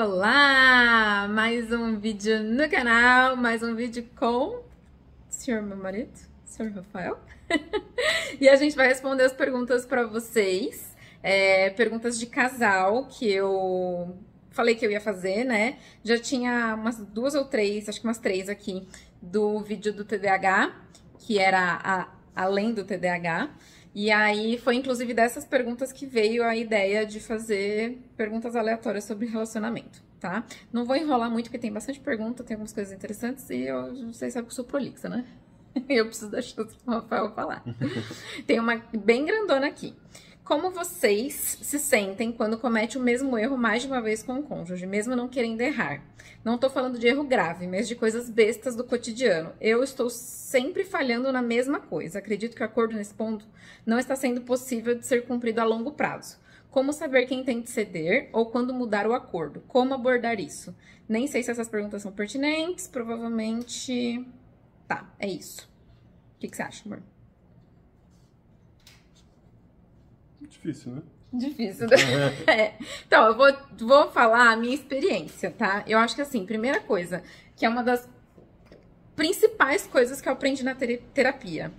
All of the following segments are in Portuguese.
Olá! Mais um vídeo no canal, mais um vídeo com o senhor meu marido, o senhor Rafael. E a gente vai responder as perguntas para vocês, perguntas de casal que eu falei que eu ia fazer, né? Já tinha umas duas ou três, acho que umas três aqui, do vídeo do TDAH, que era além do TDAH. E aí foi inclusive dessas perguntas que veio a ideia de fazer perguntas aleatórias sobre relacionamento, tá? Não vou enrolar muito porque tem bastante pergunta, tem algumas coisas interessantes e vocês sabem que eu sou prolixa, né? Eu preciso dar chance pro Rafael falar. Tem uma bem grandona aqui. Como vocês se sentem quando comete o mesmo erro mais de uma vez com o cônjuge, mesmo não querendo errar? Não tô falando de erro grave, mas de coisas bestas do cotidiano. Eu estou sempre falhando na mesma coisa. Acredito que o acordo nesse ponto não está sendo possível de ser cumprido a longo prazo. Como saber quem tem de ceder ou quando mudar o acordo? Como abordar isso? Nem sei se essas perguntas são pertinentes, provavelmente... Tá, é isso. O que você acha, amor? Difícil, né? Difícil, né? Então, eu vou falar a minha experiência, tá? Eu acho que, assim, primeira coisa, que é uma das principais coisas que eu aprendi na terapia,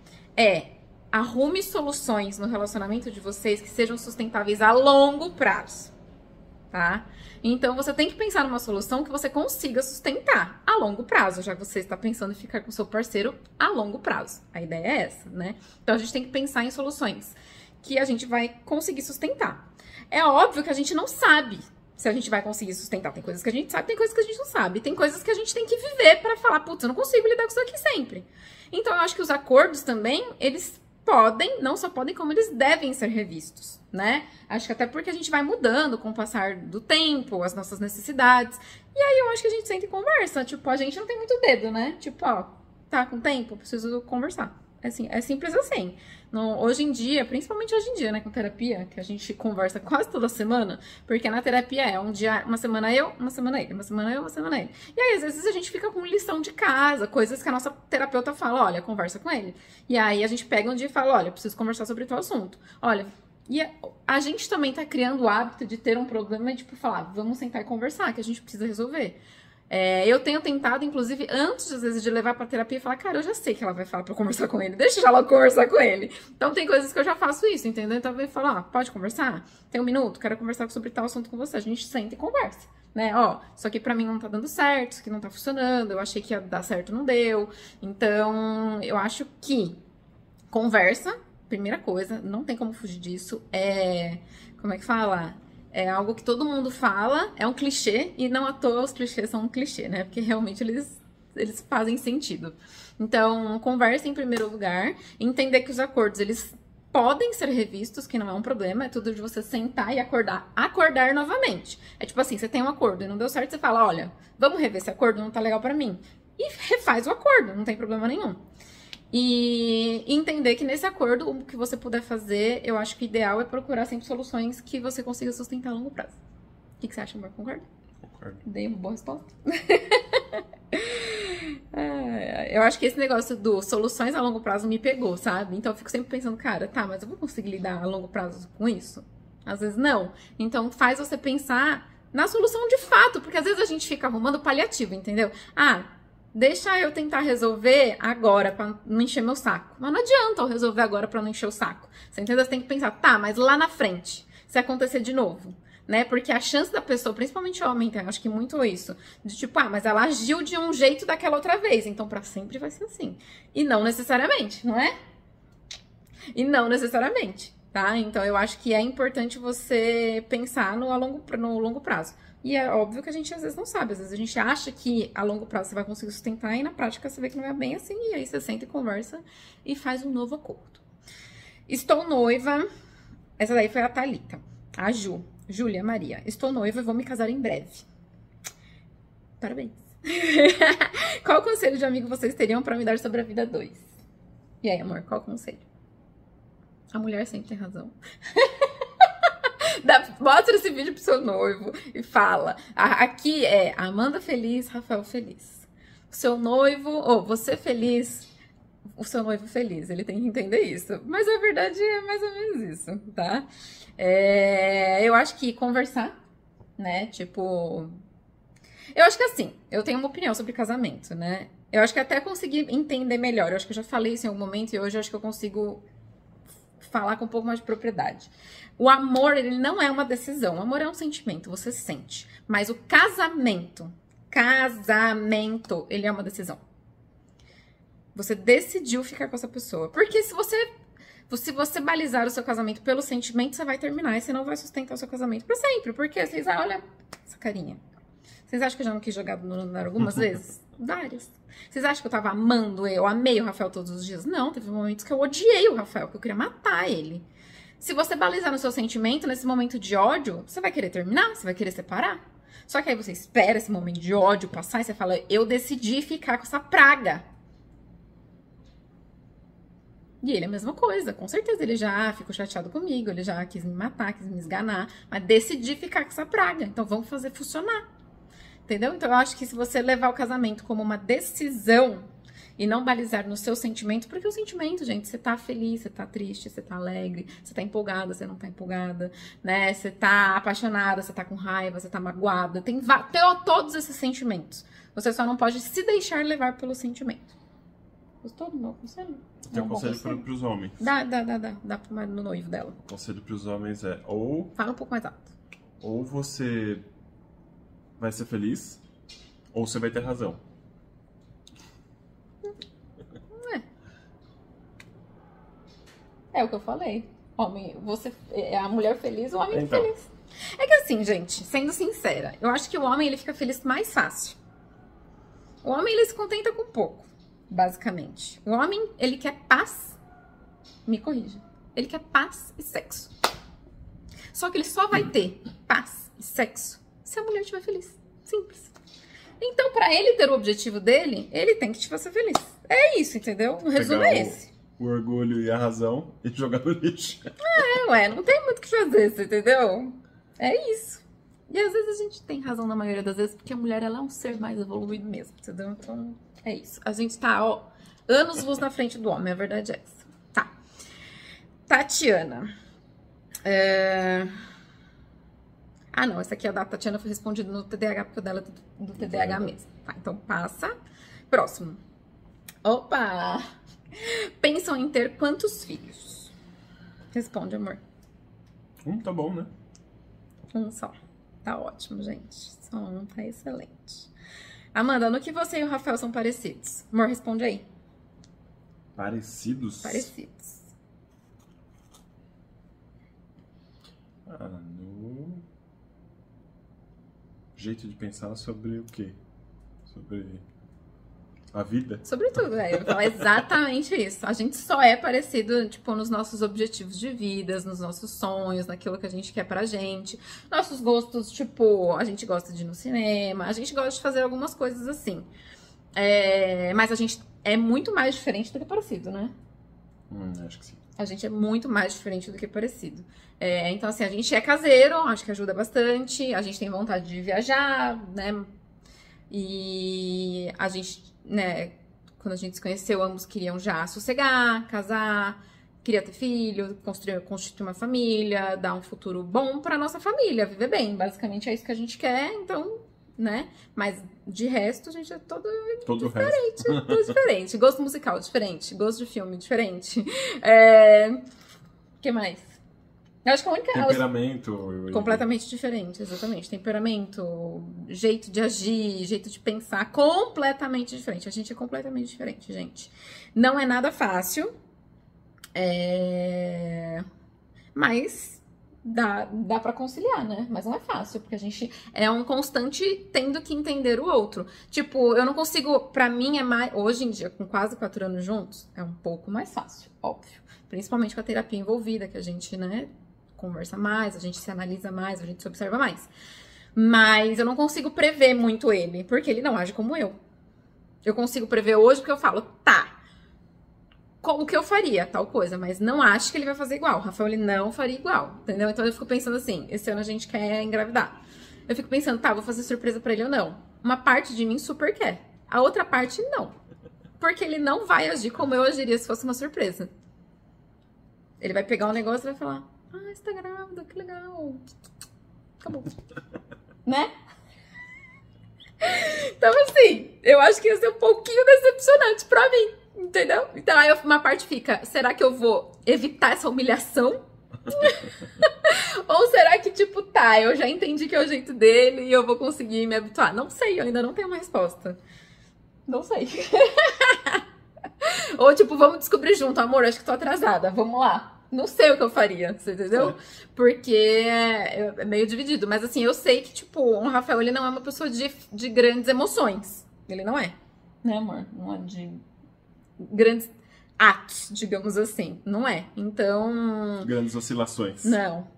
arrume soluções no relacionamento de vocês que sejam sustentáveis a longo prazo, tá? Então, você tem que pensar numa solução que você consiga sustentar a longo prazo, já que você está pensando em ficar com seu parceiro a longo prazo. A ideia é essa, né? Então, a gente tem que pensar em soluções que a gente vai conseguir sustentar. É óbvio que a gente não sabe se a gente vai conseguir sustentar. Tem coisas que a gente sabe, tem coisas que a gente não sabe. Tem coisas que a gente tem que viver para falar, putz, eu não consigo lidar com isso aqui sempre. Então, eu acho que os acordos também, eles podem, não só podem, como eles devem ser revistos, né? Acho que até porque a gente vai mudando com o passar do tempo, as nossas necessidades. E aí, eu acho que a gente senta e conversa. Tipo, a gente não tem muito dedo, né? Tipo, ó, tá com tempo? Preciso conversar. Assim, é simples assim. Hoje em dia, principalmente hoje em dia, né, com terapia, que a gente conversa quase toda semana, porque na terapia é um dia, uma semana eu, uma semana ele, uma semana eu, uma semana ele. E aí, às vezes, a gente fica com lição de casa, coisas que a nossa terapeuta fala, olha, conversa com ele. E aí, a gente pega um dia e fala, olha, preciso conversar sobre tal assunto. Olha, e a gente também tá criando o hábito de ter um problema e, tipo, falar, vamos sentar e conversar, que a gente precisa resolver. Eu tenho tentado, inclusive, antes, às vezes, de levar pra terapia, falar, cara, eu já sei que ela vai falar pra eu conversar com ele, deixa ela conversar com ele. Então, tem coisas que eu já faço isso, entendeu? Então, eu falo, pode conversar? Tem um minuto? Quero conversar sobre tal assunto com você. A gente senta e conversa, né? Ó, isso aqui pra mim não tá dando certo, isso aqui não tá funcionando, eu achei que ia dar certo, não deu. Então, eu acho que conversa, primeira coisa, não tem como fugir disso, como é que fala? É algo que todo mundo fala, é um clichê, e não à toa os clichês são um clichê, né? Porque realmente eles fazem sentido. Então, conversa em primeiro lugar, entender que os acordos, eles podem ser revistos, que não é um problema, é tudo de você sentar e acordar novamente. É tipo assim, você tem um acordo e não deu certo, você fala, olha, vamos rever esse acordo, não tá legal pra mim. E refaz o acordo, não tem problema nenhum. E entender que nesse acordo, o que você puder fazer, eu acho que o ideal é procurar sempre soluções que você consiga sustentar a longo prazo. O que você acha, amor? Concorda? Concordo. Dei uma boa resposta? Eu acho que esse negócio do soluções a longo prazo me pegou, sabe? Então eu fico sempre pensando, cara, tá, mas eu vou conseguir lidar a longo prazo com isso? Às vezes não. Então faz você pensar na solução de fato, porque às vezes a gente fica arrumando paliativo, entendeu? Deixa eu tentar resolver agora pra não encher meu saco. Mas não adianta eu resolver agora pra não encher o saco. Você entendeu? Você tem que pensar, tá, mas lá na frente, se acontecer de novo, né? Porque a chance da pessoa, principalmente homem, tem, acho que muito isso, de tipo, mas ela agiu de um jeito daquela outra vez, então pra sempre vai ser assim. E não necessariamente, não é? E não necessariamente, tá? Então eu acho que é importante você pensar no longo prazo. E é óbvio que a gente às vezes não sabe, às vezes a gente acha que a longo prazo você vai conseguir sustentar e na prática você vê que não é bem assim, e aí você senta e conversa e faz um novo acordo. Estou noiva, essa daí foi a Thalita, a Júlia Maria. Estou noiva e vou me casar em breve. Parabéns. Qual conselho de amigo vocês teriam para me dar sobre a vida 2? E aí, amor, qual conselho? A mulher sempre tem razão. Mostra esse vídeo pro seu noivo e fala. Aqui é Amanda feliz, Rafael feliz. O seu noivo, ou você feliz, o seu noivo feliz. Ele tem que entender isso. Mas a verdade é mais ou menos isso, tá? Eu acho que conversar, né? Tipo, Eu acho que assim, eu tenho uma opinião sobre casamento, né? Eu acho que até consegui entender melhor. Eu acho que eu já falei isso em algum momento e hoje eu acho que eu consigo falar com um pouco mais de propriedade. O amor, ele não é uma decisão. O amor é um sentimento, você sente. Mas o casamento, ele é uma decisão. Você decidiu ficar com essa pessoa. Porque se você balizar o seu casamento pelo sentimento, você vai terminar e você não vai sustentar o seu casamento pra sempre. Porque vocês, olha essa carinha. Vocês acham que eu já não quis jogar no algumas vezes? Várias. Vocês acham que eu tava amando eu amei o Rafael todos os dias? Não, teve momentos que eu odiei o Rafael, que eu queria matar ele. Se você balizar no seu sentimento, nesse momento de ódio, você vai querer terminar, você vai querer separar. Só que aí você espera esse momento de ódio passar e você fala, eu decidi ficar com essa praga. E ele é a mesma coisa, com certeza ele já ficou chateado comigo, ele já quis me matar, quis me esganar, mas decidi ficar com essa praga, então vamos fazer funcionar. Entendeu? Então eu acho que se você levar o casamento como uma decisão e não balizar no seu sentimento, porque o sentimento, gente, você tá feliz, você tá triste, você tá alegre, você tá empolgada, você não tá empolgada, né? Você tá apaixonada, você tá com raiva, você tá magoada, tem todos esses sentimentos. Você só não pode se deixar levar pelo sentimento. Gostou do meu conselho? Tem um conselho para os homens. Dá pro marido, no noivo dela. O conselho para os homens é ou... Fala um pouco mais alto. Ou você vai ser feliz, ou você vai ter razão. É o que eu falei. Homem, você é a mulher feliz, o homem então. feliz. É que assim, gente, sendo sincera, eu acho que o homem ele fica feliz mais fácil. O homem ele se contenta com pouco, basicamente. O homem, ele quer paz. Me corrija. Ele quer paz e sexo. Só que ele só vai ter paz e sexo se a mulher estiver feliz. Simples. Então, pra ele ter o objetivo dele, ele tem que te fazer feliz. É isso, entendeu? O resumo é esse. O orgulho e a razão e jogar no lixo. Ué, não tem muito o que fazer, você entendeu? É isso. E às vezes a gente tem razão na maioria das vezes, porque a mulher ela é um ser mais evoluído mesmo, entendeu? Então, é isso. A gente tá, ó, anos-luz na frente do homem, a verdade é essa. Tá. Tatiana. Ah, não, essa aqui é da Tatiana, foi respondida no TDAH, porque o dela é do TDAH mesmo. Tá, então passa. Próximo. Opa! Pensam em ter quantos filhos? Responde, amor. Tá bom, né? Um só. Tá ótimo, gente. Só um tá excelente. Amanda, no que você e o Rafael são parecidos? Amor, responde aí. Parecidos? Parecidos. No jeito de pensar sobre o quê? Sobre a vida? Sobre tudo, velho. Eu vou falar exatamente isso. A gente só é parecido, tipo, nos nossos objetivos de vida, nos nossos sonhos, naquilo que a gente quer pra gente. Nossos gostos, tipo, a gente gosta de ir no cinema, a gente gosta de fazer algumas coisas assim. Mas a gente é muito mais diferente do que parecido, né? Acho que sim. A gente é muito mais diferente do que parecido. Então, assim, a gente é caseiro, acho que ajuda bastante. A gente tem vontade de viajar, né? E a gente, né, quando a gente se conheceu, ambos queriam já sossegar, casar, queria ter filho, constituir uma família, dar um futuro bom pra nossa família, viver bem. Basicamente é isso que a gente quer, então, né? Mas de resto, a gente é todo diferente. Tudo diferente. Gosto musical diferente, gosto de filme diferente. O que mais? Eu acho que a única... Temperamento. Completamente diferente, exatamente. Temperamento, jeito de agir, jeito de pensar, completamente diferente. A gente é completamente diferente, gente. Não é nada fácil, mas dá pra conciliar, né? Mas não é fácil, porque a gente é um constante tendo que entender o outro. Tipo, eu não consigo... Pra mim, hoje em dia, com quase 4 anos juntos, é um pouco mais fácil, óbvio. Principalmente com a terapia envolvida, que a gente, né... conversa mais, a gente se analisa mais, a gente se observa mais. Mas eu não consigo prever muito ele, porque ele não age como eu. Eu consigo prever hoje porque eu falo, tá, o que eu faria, tal coisa, mas não acho que ele vai fazer igual. O Rafael, ele não faria igual, entendeu? Então eu fico pensando assim, esse ano a gente quer engravidar. Eu fico pensando, tá, vou fazer surpresa pra ele ou não? Uma parte de mim super quer, a outra parte não. Porque ele não vai agir como eu agiria se fosse uma surpresa. Ele vai pegar um negócio e vai falar... você tá grávida, que legal. Acabou. Né? Então, assim, eu acho que ia ser um pouquinho decepcionante pra mim, entendeu? Então, aí uma parte fica, será que eu vou evitar essa humilhação? Ou será que, tipo, tá, eu já entendi que é o jeito dele e eu vou conseguir me habituar? Não sei, eu ainda não tenho uma resposta. Não sei. Ou, tipo, vamos descobrir junto, amor, acho que tô atrasada, vamos lá. Não sei o que eu faria, você entendeu? Porque é meio dividido. Mas, assim, eu sei que, tipo, o Rafael, ele não é uma pessoa de grandes emoções. Ele não é. Né, amor? Não é de grandes atos, digamos assim. Não é. Então... Grandes oscilações. Não.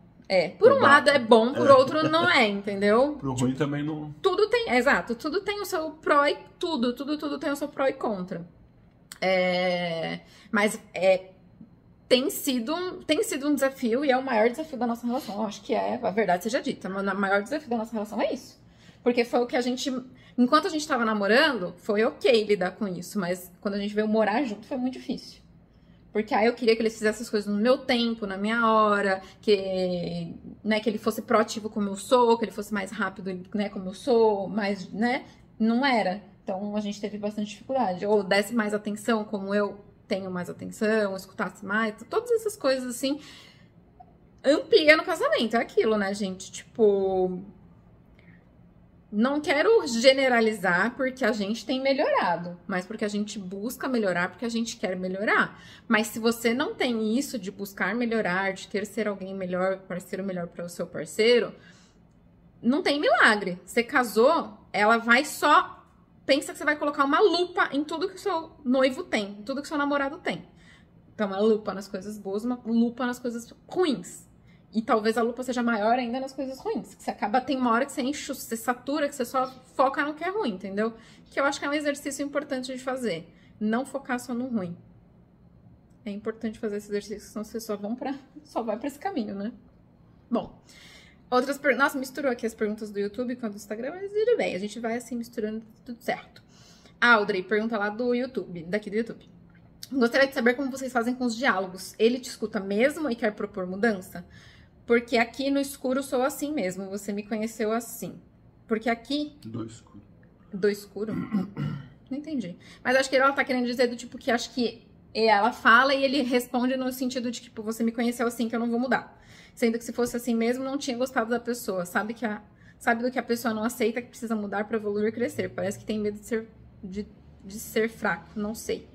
Por um lado é bom, por outro não é, entendeu? Pro ruim também não... Tudo tem, exato, tudo tem o seu pró e tudo tem o seu pró e contra. Mas tem sido um desafio e é o maior desafio da nossa relação. Eu acho que a verdade seja dita. O maior desafio da nossa relação é isso. Porque foi o que a gente... Enquanto a gente tava namorando, foi ok lidar com isso. Mas quando a gente veio morar junto, foi muito difícil. Porque aí eu queria que ele fizesse as coisas no meu tempo, na minha hora, que ele fosse proativo como eu sou, que ele fosse mais rápido, né, como eu sou, mais, né? Não era. Então a gente teve bastante dificuldade. Ou desse mais atenção, como eu tenho mais atenção, escutasse mais, todas essas coisas assim, amplia no casamento. É aquilo, né, gente? Tipo, não quero generalizar porque a gente tem melhorado, mas porque a gente busca melhorar, porque a gente quer melhorar. Mas se você não tem isso de buscar melhorar, de querer ser alguém melhor, parceiro melhor para o seu parceiro, não tem milagre. Você casou, ela vai só... Pensa que você vai colocar uma lupa em tudo que o seu noivo tem, em tudo que o seu namorado tem. Então, uma lupa nas coisas boas, uma lupa nas coisas ruins. E talvez a lupa seja maior ainda nas coisas ruins. Que você acaba, tem uma hora que você enche, você satura, que você só foca no que é ruim, entendeu? Que eu acho que é um exercício importante de fazer. Não focar só no ruim. É importante fazer esse exercício, senão você só vai pra esse caminho, né? Bom, outras perguntas. Nossa, misturou aqui as perguntas do YouTube com a do Instagram, mas tudo bem, a gente vai assim misturando tudo certo. A Audrey pergunta lá do YouTube, daqui do YouTube. Gostaria de saber como vocês fazem com os diálogos. Ele te escuta mesmo e quer propor mudança? Porque aqui no escuro sou assim mesmo. Você me conheceu assim. Porque aqui... Do escuro. Do escuro? Não entendi. Mas acho que ela tá querendo dizer do tipo que acho que ela fala e ele responde no sentido de tipo, você me conheceu assim que eu não vou mudar. Sendo que se fosse assim mesmo, não tinha gostado da pessoa. Sabe do que a pessoa não aceita, que precisa mudar pra evoluir e crescer. Parece que tem medo de ser fraco. Não sei.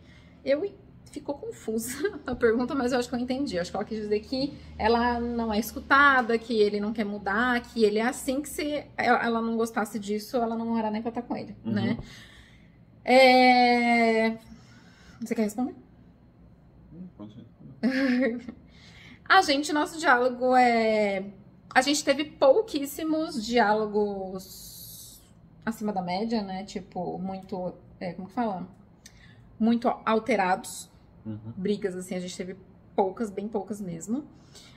Ficou confusa a pergunta, mas eu acho que eu entendi. Eu acho que ela quis dizer que ela não é escutada, que ele não quer mudar, que ele é assim, que se ela não gostasse disso, ela não era nem pra estar com ele, né? Você quer responder? Pode ser. Nosso diálogo A gente teve pouquíssimos diálogos acima da média, né? Tipo, muito... como que fala? Muito alterados. Brigas, assim, a gente teve poucas, bem poucas mesmo.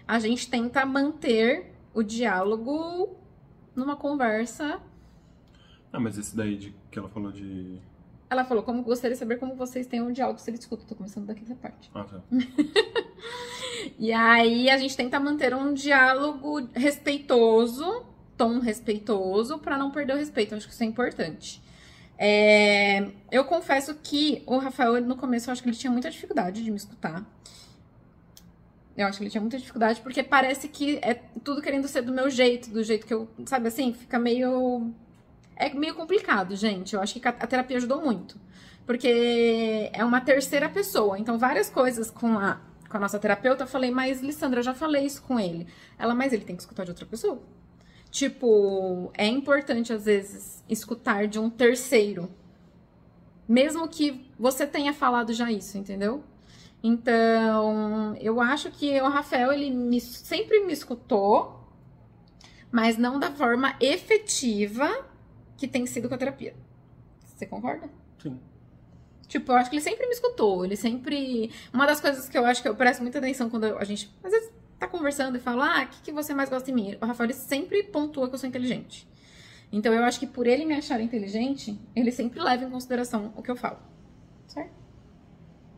A gente tenta manter o diálogo numa conversa. Mas esse daí que ela falou de... Ela falou, gostaria de saber como vocês têm um diálogo se ele escuta. Tô começando daqui da parte. Ah, tá. E aí a gente tenta manter um diálogo respeitoso, tom respeitoso, pra não perder o respeito. Eu acho que isso é importante. Eu confesso que o Rafael, no começo, eu acho que ele tinha muita dificuldade de me escutar. Eu acho que ele tinha muita dificuldade porque parece que é tudo querendo ser do meu jeito, do jeito que eu... Sabe assim? Fica meio... É meio complicado, gente. Eu acho que a terapia ajudou muito. Porque é uma terceira pessoa. Então, várias coisas com a nossa terapeuta, eu falei, mas, Lissandra, eu já falei isso com ele. Ela, mas ele tem que escutar de outra pessoa. Tipo, é importante, às vezes, escutar de um terceiro. Mesmo que você tenha falado já isso, entendeu? Então, eu acho que o Rafael, ele sempre me escutou, mas não da forma efetiva que tem sido com a terapia. Você concorda? Sim. Tipo, eu acho que ele sempre me escutou. Ele sempre... Uma das coisas que eu acho que eu presto muita atenção quando a gente, às vezes, tá conversando e fala, o que você mais gosta de mim? O Rafael, ele sempre pontua que eu sou inteligente. Então, eu acho que por ele me achar inteligente, ele sempre leva em consideração o que eu falo. Certo?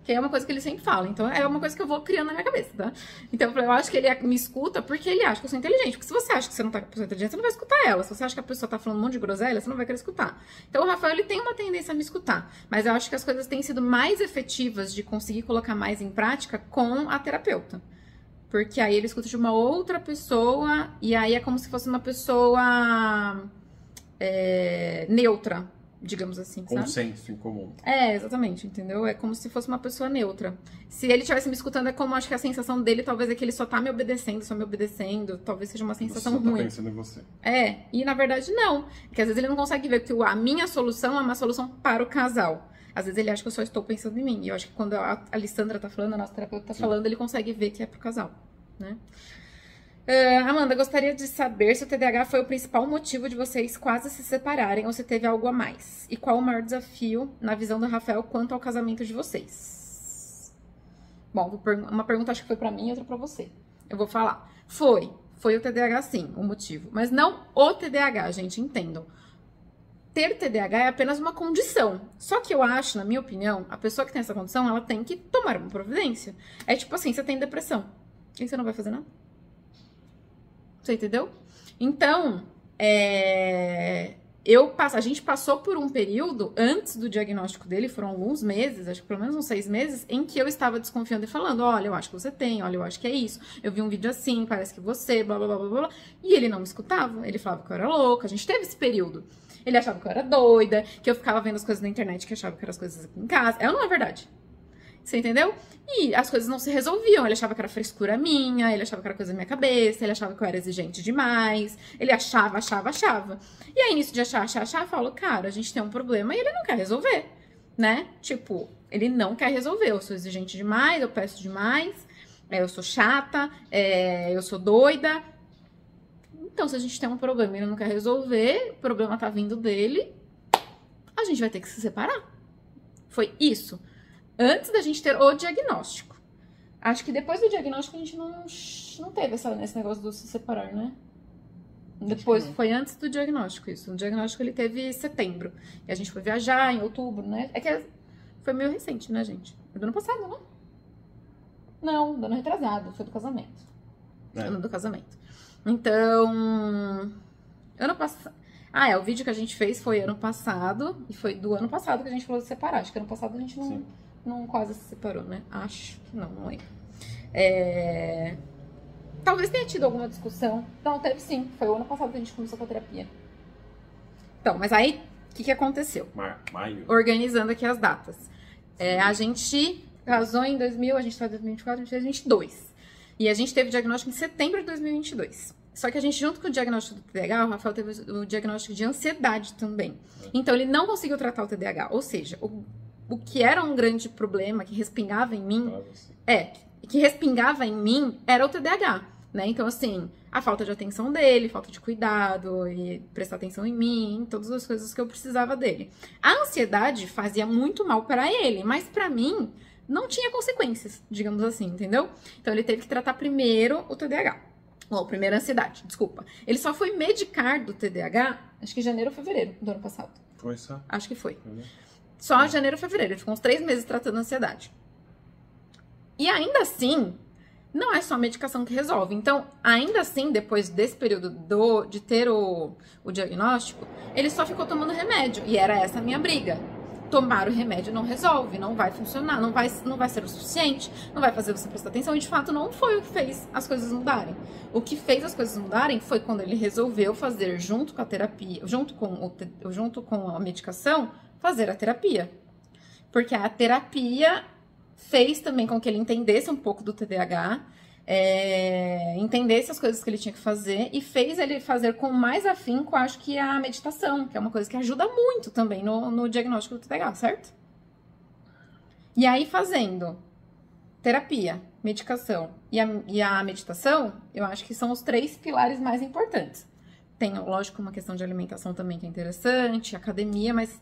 Que é uma coisa que ele sempre fala. Então, é uma coisa que eu vou criando na minha cabeça, tá? Então, eu acho que ele me escuta porque ele acha que eu sou inteligente. Porque se você acha que você não tá com a pessoa inteligente, você não vai escutar ela. Se você acha que a pessoa tá falando um monte de groselha, você não vai querer escutar. Então, o Rafael, ele tem uma tendência a me escutar. Mas eu acho que as coisas têm sido mais efetivas de conseguir colocar mais em prática com a terapeuta. Porque aí ele escuta de uma outra pessoa e aí é como se fosse uma pessoa neutra, digamos assim, sabe? Consenso em comum. Exatamente, entendeu? É como se fosse uma pessoa neutra. Se ele estivesse me escutando, é como acho que a sensação dele talvez é que ele só tá me obedecendo, só me obedecendo. Talvez seja uma sensação Você só ruim. tá pensando em você. E na verdade não. Porque às vezes ele não consegue ver que a minha solução é uma solução para o casal. Às vezes ele acha que eu só estou pensando em mim. E eu acho que quando a Alessandra tá falando, a nossa terapeuta tá falando, ele consegue ver que é pro casal, né? Amanda, gostaria de saber se o TDAH foi o principal motivo de vocês quase se separarem ou se teve algo a mais. E qual o maior desafio, na visão do Rafael, quanto ao casamento de vocês? Bom, uma pergunta acho que foi pra mim e outra pra você. Eu vou falar. Foi o TDAH sim, o motivo. Mas não o TDAH, gente, entendam. Ter TDAH é apenas uma condição. Só que eu acho, na minha opinião, a pessoa que tem essa condição, ela tem que tomar uma providência. É tipo assim, você tem depressão. E você não vai fazer nada? Você entendeu? Então, a gente passou por um período, antes do diagnóstico dele, foram alguns meses, acho que pelo menos uns 6 meses, em que eu estava desconfiando e falando, olha, eu acho que você tem, olha, eu acho que é isso, eu vi um vídeo assim, parece que você, blá, blá, blá, blá, blá. E ele não me escutava, ele falava que eu era louca, a gente teve esse período. Ele achava que eu era doida, que eu ficava vendo as coisas na internet, que achava que eram as coisas aqui em casa. Não é verdade. Você entendeu? E as coisas não se resolviam. Ele achava que era frescura minha, ele achava que era coisa da minha cabeça, ele achava que eu era exigente demais. Ele achava. E aí, nisso de achar, eu falo, cara, a gente tem um problema e ele não quer resolver, né? Tipo, ele não quer resolver. Eu sou exigente demais, eu peço demais, eu sou chata, eu sou doida. Então, se a gente tem um problema e ele não quer resolver, o problema tá vindo dele, a gente vai ter que se separar. Foi isso. Antes da gente ter o diagnóstico. Acho que depois do diagnóstico a gente não teve esse negócio do se separar, né? Depois, foi antes do diagnóstico isso. O diagnóstico ele teve em setembro. E a gente foi viajar em outubro, né? Foi meio recente, né, gente? Foi do ano passado, né? Não, do ano retrasado. Foi do casamento. Ano do casamento. Então, ano passado... o vídeo que a gente fez foi ano passado. E foi do ano passado que a gente falou de separar. Acho que ano passado a gente não quase se separou, né? Acho que não lembro. Talvez tenha tido alguma discussão. Não, teve sim. Foi o ano passado que a gente começou com a terapia. Então, mas aí, o que aconteceu? Maio. Organizando aqui as datas. A gente casou em 2000, a gente tá em 2024, a gente fez 2022. E a gente teve o diagnóstico em setembro de 2022. Só que a gente, junto com o diagnóstico do TDAH, o Rafael teve o diagnóstico de ansiedade também. Então, ele não conseguiu tratar o TDAH. Ou seja, o que era um grande problema, que respingava em mim... que respingava em mim era o TDAH, né? Então, assim, a falta de atenção dele, falta de cuidado e prestar atenção em mim, todas as coisas que eu precisava dele. A ansiedade fazia muito mal para ele, mas para mim não tinha consequências, digamos assim, entendeu? Então, ele teve que tratar primeiro o TDAH. Primeiro a ansiedade, desculpa. Ele só foi medicar do TDAH, acho que em janeiro ou fevereiro do ano passado. Foi só? Acho que foi. Só em janeiro ou fevereiro. Ele ficou uns 3 meses tratando a ansiedade. E ainda assim, não é só a medicação que resolve. Então, ainda assim, depois desse período de ter o diagnóstico, ele só ficou tomando remédio. E era essa a minha briga. Tomar o remédio não resolve, não vai funcionar, não vai ser o suficiente, não vai fazer você prestar atenção. E, de fato, não foi o que fez as coisas mudarem. O que fez as coisas mudarem foi quando ele resolveu fazer, junto com a terapia, junto com a medicação, fazer a terapia. Porque a terapia fez também com que ele entendesse um pouco do TDAH, entendesse as coisas que ele tinha que fazer e fez ele fazer com mais afinco, acho que a meditação, que é uma coisa que ajuda muito também no diagnóstico do TDAH, certo? E aí, fazendo terapia, medicação e a meditação, eu acho que são os 3 pilares mais importantes. Tem, lógico, uma questão de alimentação também que é interessante, academia, mas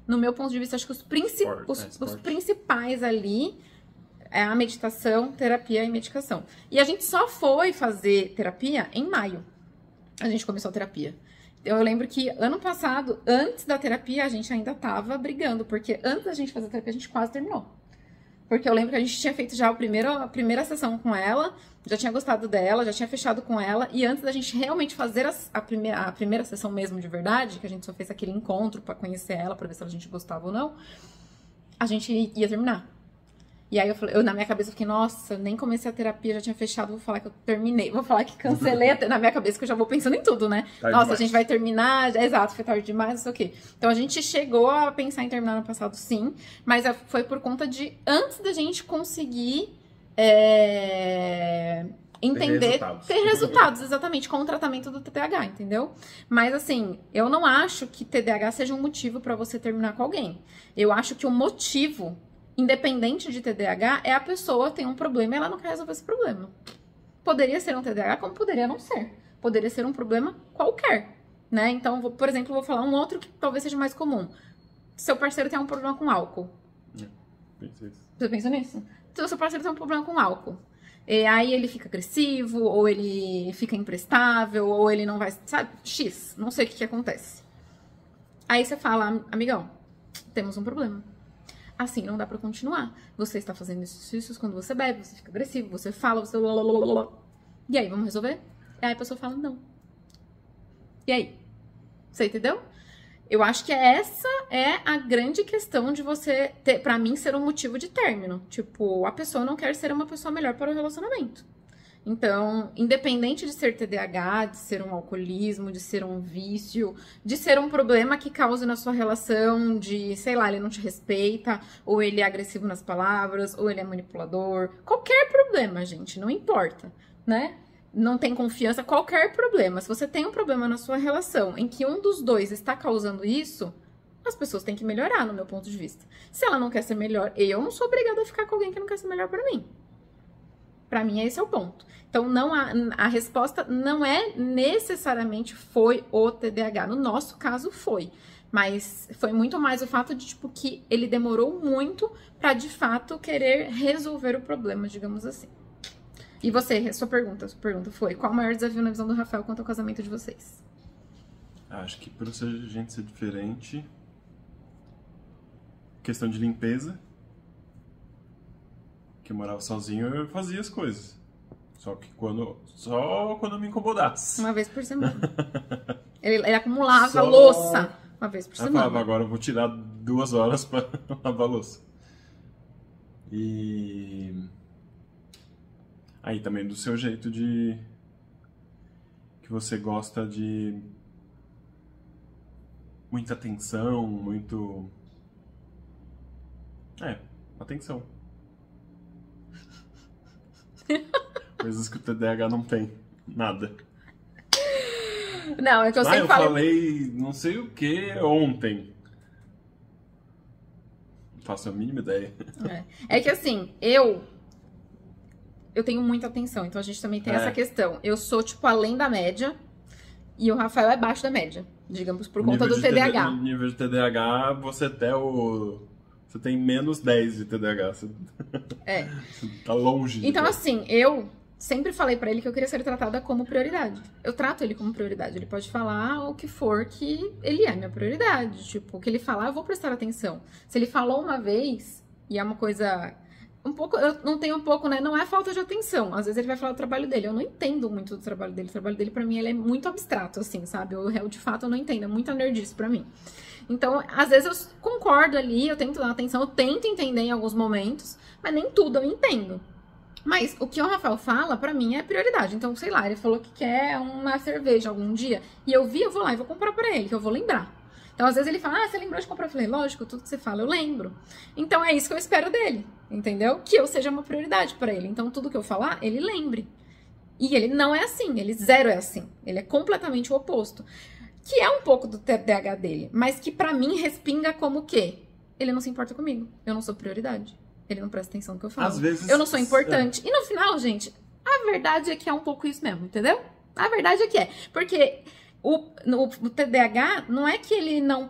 no meu ponto de vista, acho que os principais ali é a meditação, terapia e medicação. E a gente só foi fazer terapia em maio. A gente começou a terapia. Eu lembro que ano passado, antes da terapia, a gente ainda tava brigando, porque antes da gente fazer a terapia, a gente quase terminou. Porque eu lembro que a gente tinha feito já a primeira sessão com ela, já tinha gostado dela, já tinha fechado com ela, e antes da gente realmente fazer a primeira sessão mesmo de verdade, que a gente só fez aquele encontro pra conhecer ela, pra ver se a gente gostava ou não, a gente ia terminar. E aí na minha cabeça eu fiquei, nossa, nem comecei a terapia, já tinha fechado, vou falar que eu terminei, vou falar que cancelei, na minha cabeça que eu já vou pensando em tudo, né? Tarde Nossa, demais. a gente vai terminar, exato, foi tarde demais, não sei o quê. Então a gente chegou a pensar em terminar no passado, sim, mas foi por conta de, antes da gente conseguir entender, ter resultados, exatamente, com o tratamento do TDAH, entendeu? Mas assim, eu não acho que TDAH seja um motivo pra você terminar com alguém. Eu acho que o motivo, independente de TDAH, é a pessoa tem um problema e ela não quer resolver esse problema. Poderia ser um TDAH, como poderia não ser. Poderia ser um problema qualquer, né? Então, por exemplo, vou falar um outro que talvez seja mais comum. Seu parceiro tem um problema com álcool. Você pensa nisso? Então, seu parceiro tem um problema com álcool. E aí ele fica agressivo, ou ele fica imprestável, ou ele não vai... Sabe? X. Não sei o que acontece. Aí você fala, amigão, temos um problema. Assim não dá pra continuar. Você está fazendo exercícios quando você bebe, você fica agressivo, você fala, você... E aí, vamos resolver? E aí a pessoa fala, não. E aí? Você entendeu? Eu acho que essa é a grande questão de você ter, pra mim, ser um motivo de término. Tipo, a pessoa não quer ser uma pessoa melhor para o relacionamento. Então, independente de ser TDAH, de ser um alcoolismo, de ser um vício, de ser um problema que cause na sua relação, de, sei lá, ele não te respeita, ou ele é agressivo nas palavras, ou ele é manipulador, qualquer problema, gente, não importa, né? Não tem confiança, qualquer problema. Se você tem um problema na sua relação em que um dos dois está causando isso, as pessoas têm que melhorar, no meu ponto de vista. Se ela não quer ser melhor, eu não sou obrigada a ficar com alguém que não quer ser melhor pra mim. Pra mim, esse é o ponto. Então, a resposta não é necessariamente foi o TDAH. No nosso caso, foi. Mas foi muito mais o fato de, tipo, que ele demorou muito pra, de fato, querer resolver o problema, digamos assim. E você, sua pergunta foi: qual o maior desafio na visão do Rafael quanto ao casamento de vocês? Acho que por a gente ser diferente, questão de limpeza, que eu morava sozinho, eu fazia as coisas. Só quando eu me incomodasse. Uma vez por semana. ele acumulava Só... louça uma vez por semana. Eu falava, agora eu vou tirar 2 horas pra lavar a louça. E... aí também do seu jeito de... que você gosta de... muita atenção, muito... atenção. Coisas que o TDAH não tem. Nada. Não, é que eu sempre eu falei não sei o que ontem. Não faço a mínima ideia. É que assim, eu tenho muita atenção, então a gente também tem essa questão. Eu sou, tipo, além da média e o Rafael é abaixo da média, digamos, por conta do TDAH. No nível de TDAH, você tem menos 10 de TDAH. Você tá longe. Então, assim, eu sempre falei pra ele que eu queria ser tratada como prioridade. Eu trato ele como prioridade. Ele pode falar o que for, que ele é minha prioridade. Tipo, o que ele falar, eu vou prestar atenção. Se ele falou uma vez, e é uma coisa... um pouco, eu não tenho um pouco, né? Não é falta de atenção. Às vezes ele vai falar do trabalho dele. Eu não entendo muito do trabalho dele. O trabalho dele, pra mim, ele é muito abstrato, assim, sabe? Eu de fato, eu não entendo. É muita nerdice pra mim. Então, às vezes eu concordo ali, eu tento dar atenção, eu tento entender em alguns momentos, mas nem tudo eu entendo. Mas o que o Rafael fala, pra mim, é prioridade. Então, sei lá, ele falou que quer uma cerveja algum dia, e eu vou lá e vou comprar pra ele, que eu vou lembrar. Então, às vezes ele fala, você lembrou de comprar? Eu falei, lógico, tudo que você fala eu lembro. Então, é isso que eu espero dele, entendeu? Que eu seja uma prioridade pra ele. Então, tudo que eu falar, ele lembre. E ele não é assim, ele zero é assim. Ele é completamente o oposto. Que é um pouco do TDAH dele, mas que pra mim respinga como o quê? Ele não se importa comigo, eu não sou prioridade. Ele não presta atenção no que eu falo. Às vezes... eu não sou importante. E no final, gente, a verdade é que é um pouco isso mesmo, entendeu? A verdade é que é. Porque o TDAH não é que ele não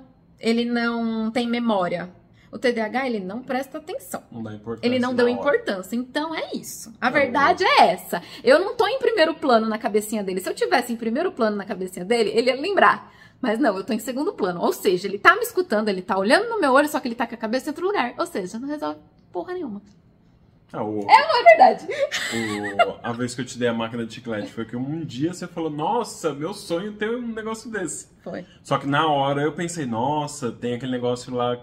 tem memória. O TDAH, ele não presta atenção. Não dá importância. Ele não deu importância. Então, é isso. A verdade é essa. Eu não tô em primeiro plano na cabecinha dele. Se eu tivesse em primeiro plano na cabecinha dele, ele ia lembrar. Mas não, eu tô em segundo plano. Ou seja, ele tá me escutando, ele tá olhando no meu olho, só que ele tá com a cabeça em outro lugar. Ou seja, não resolve porra nenhuma. Ah, não é verdade? A vez que eu te dei a máquina de chiclete foi que um dia você falou, nossa, meu sonho é ter um negócio desse. Foi. Só que na hora eu pensei, nossa, tem aquele negócio lá,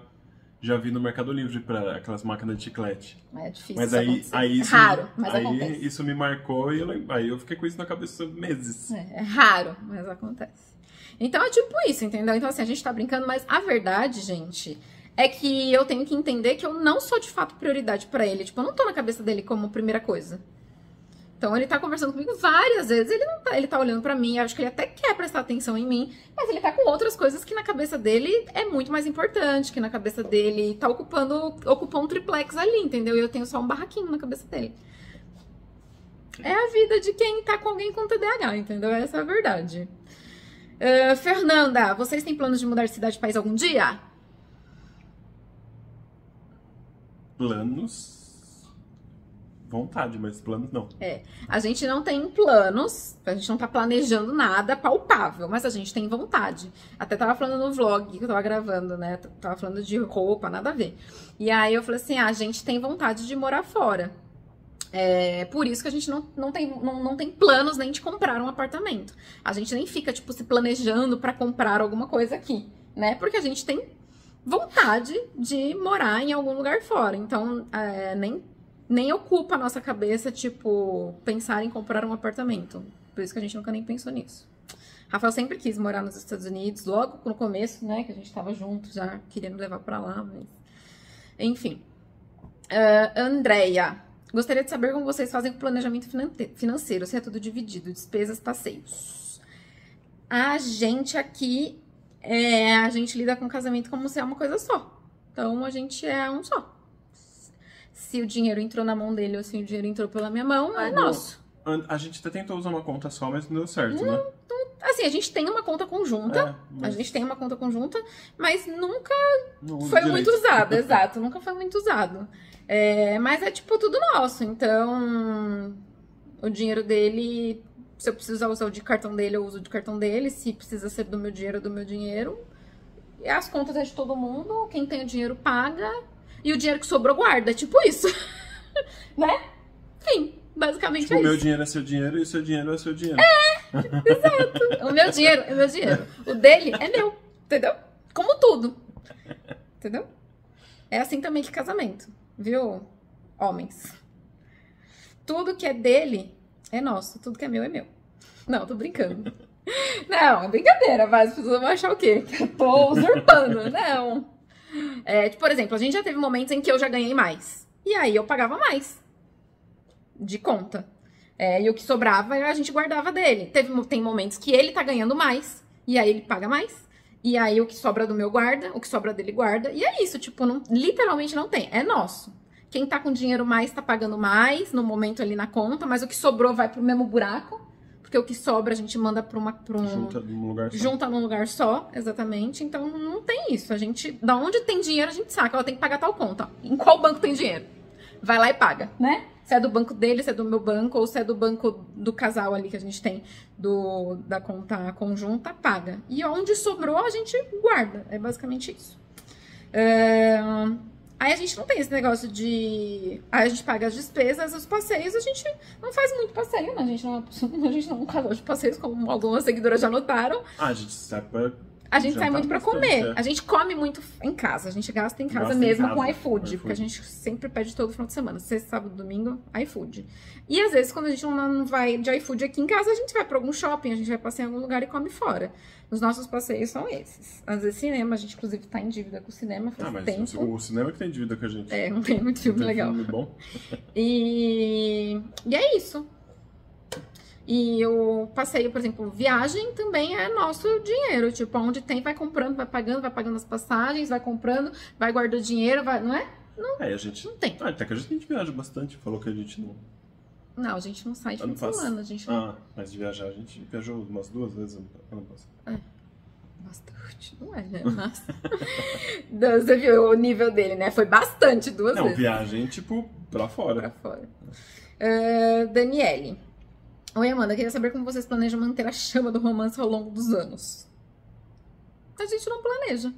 já vi no Mercado Livre pra aquelas máquinas de chiclete. É difícil. Mas aí isso, raro, mas acontece. Isso me marcou e aí eu fiquei com isso na cabeça meses. É raro, mas acontece. Então é tipo isso, entendeu? Então assim, a gente tá brincando, mas a verdade, gente, é que eu tenho que entender que eu não sou de fato prioridade pra ele. Tipo, eu não tô na cabeça dele como primeira coisa. Então ele tá conversando comigo várias vezes, ele tá olhando pra mim, acho que ele até quer prestar atenção em mim, mas ele tá com outras coisas que na cabeça dele é muito mais importante, que na cabeça dele tá ocupando um triplex ali, entendeu? E eu tenho só um barraquinho na cabeça dele. É a vida de quem tá com alguém com TDAH, entendeu? Essa é a verdade. Fernanda, vocês têm planos de mudar de cidade, país algum dia? Planos... Vontade, mas planos não. A gente não tem planos, a gente não tá planejando nada palpável, mas a gente tem vontade. Até tava falando no vlog que eu tava gravando, né? Tava falando de roupa, nada a ver. E aí eu falei assim, a gente tem vontade de morar fora. Por isso que a gente não tem planos nem de comprar um apartamento. A gente nem fica, tipo, se planejando pra comprar alguma coisa aqui, né? Porque a gente tem vontade de morar em algum lugar fora. Então, nem ocupa a nossa cabeça, tipo, pensar em comprar um apartamento. Por isso que a gente nunca nem pensou nisso. Rafael sempre quis morar nos Estados Unidos, logo no começo, né, que a gente tava juntos já, querendo levar pra lá, mas... Enfim. Andréia, gostaria de saber como vocês fazem o planejamento financeiro, se é tudo dividido, despesas, passeios. A gente aqui, a gente lida com o casamento como se é uma coisa só. Então, a gente é um só. Se o dinheiro entrou na mão dele ou se o dinheiro entrou pela minha mão, é nosso. A gente até tentou usar uma conta só, mas não deu certo, né? Assim, a gente tem uma conta conjunta. Mas... A gente tem uma conta conjunta, mas nunca foi muito usado. Exato, nunca foi muito usado. Mas é tipo tudo nosso. Então, o dinheiro dele, se eu precisar usar o de cartão dele, eu uso o de cartão dele. Se precisa ser do meu dinheiro, é do meu dinheiro. E as contas é de todo mundo. Quem tem o dinheiro paga. E o dinheiro que sobrou guarda, tipo isso. Né? Enfim, basicamente tipo, é isso. O meu dinheiro é seu dinheiro e o seu dinheiro é seu dinheiro. Exato. O meu dinheiro é meu dinheiro. O dele é meu, entendeu? Como tudo. Entendeu? É assim também que casamento, viu, homens? Tudo que é dele é nosso, tudo que é meu. Não, tô brincando. Não, é brincadeira, mas as pessoas vão achar o quê? Que eu tô usurpando. Não. Tipo, por exemplo, a gente já teve momentos em que eu já ganhei mais. E aí eu pagava mais de conta. E o que sobrava a gente guardava dele. Tem momentos que ele tá ganhando mais. E aí ele paga mais. E aí o que sobra do meu guarda, o que sobra dele guarda. E é isso, tipo, literalmente não tem. É nosso. Quem tá com dinheiro mais tá pagando mais no momento ali na conta. Mas o que sobrou vai pro mesmo buraco. Porque o que sobra a gente manda Junta num lugar só. Junta num lugar só, exatamente. Então não tem isso. A gente, da onde tem dinheiro, a gente saca. Ela tem que pagar tal conta. Em qual banco tem dinheiro? Vai lá e paga, né? Se é do banco dele, se é do meu banco, ou se é do banco do casal ali que a gente tem, da conta conjunta, paga. E onde sobrou, a gente guarda. É basicamente isso. Aí a gente não tem esse negócio de... Aí a gente paga as despesas, os passeios, a gente não faz muito passeio, né? A gente não é um casal de passeios, como algumas seguidoras já notaram. A gente sai pra... A gente sai muito pra comer. A gente come muito em casa. A gente gasta em casa mesmo com iFood. Porque a gente sempre pede todo final de semana. Sexta, sábado, domingo, iFood. E às vezes, quando a gente não vai de iFood aqui em casa, a gente vai pra algum shopping, a gente vai passear em algum lugar e come fora. Os nossos passeios são esses. Às vezes cinema, a gente inclusive tá em dívida com o cinema faz tempo. O cinema que tem dívida com a gente. Não tem muito filme legal. Filme bom. E é isso. E o passeio, por exemplo, viagem também é nosso dinheiro. Tipo, onde tem, vai comprando, vai pagando as passagens, vai comprando, vai guardando dinheiro, vai, não é? Não, a gente não tem. Até que a gente viaja bastante, falou que a gente não... Não, a gente não sai de fim de semana, a gente não... mas de viajar, a gente viajou umas 2 vezes ano passado. Bastante, não é, né? Mas... Você viu o nível dele, né? Foi bastante, 2 vezes. Não, viagem, tipo, pra fora. Pra fora. Daniele. Oi, Amanda, queria saber como vocês planejam manter a chama do romance ao longo dos anos. A gente não planeja.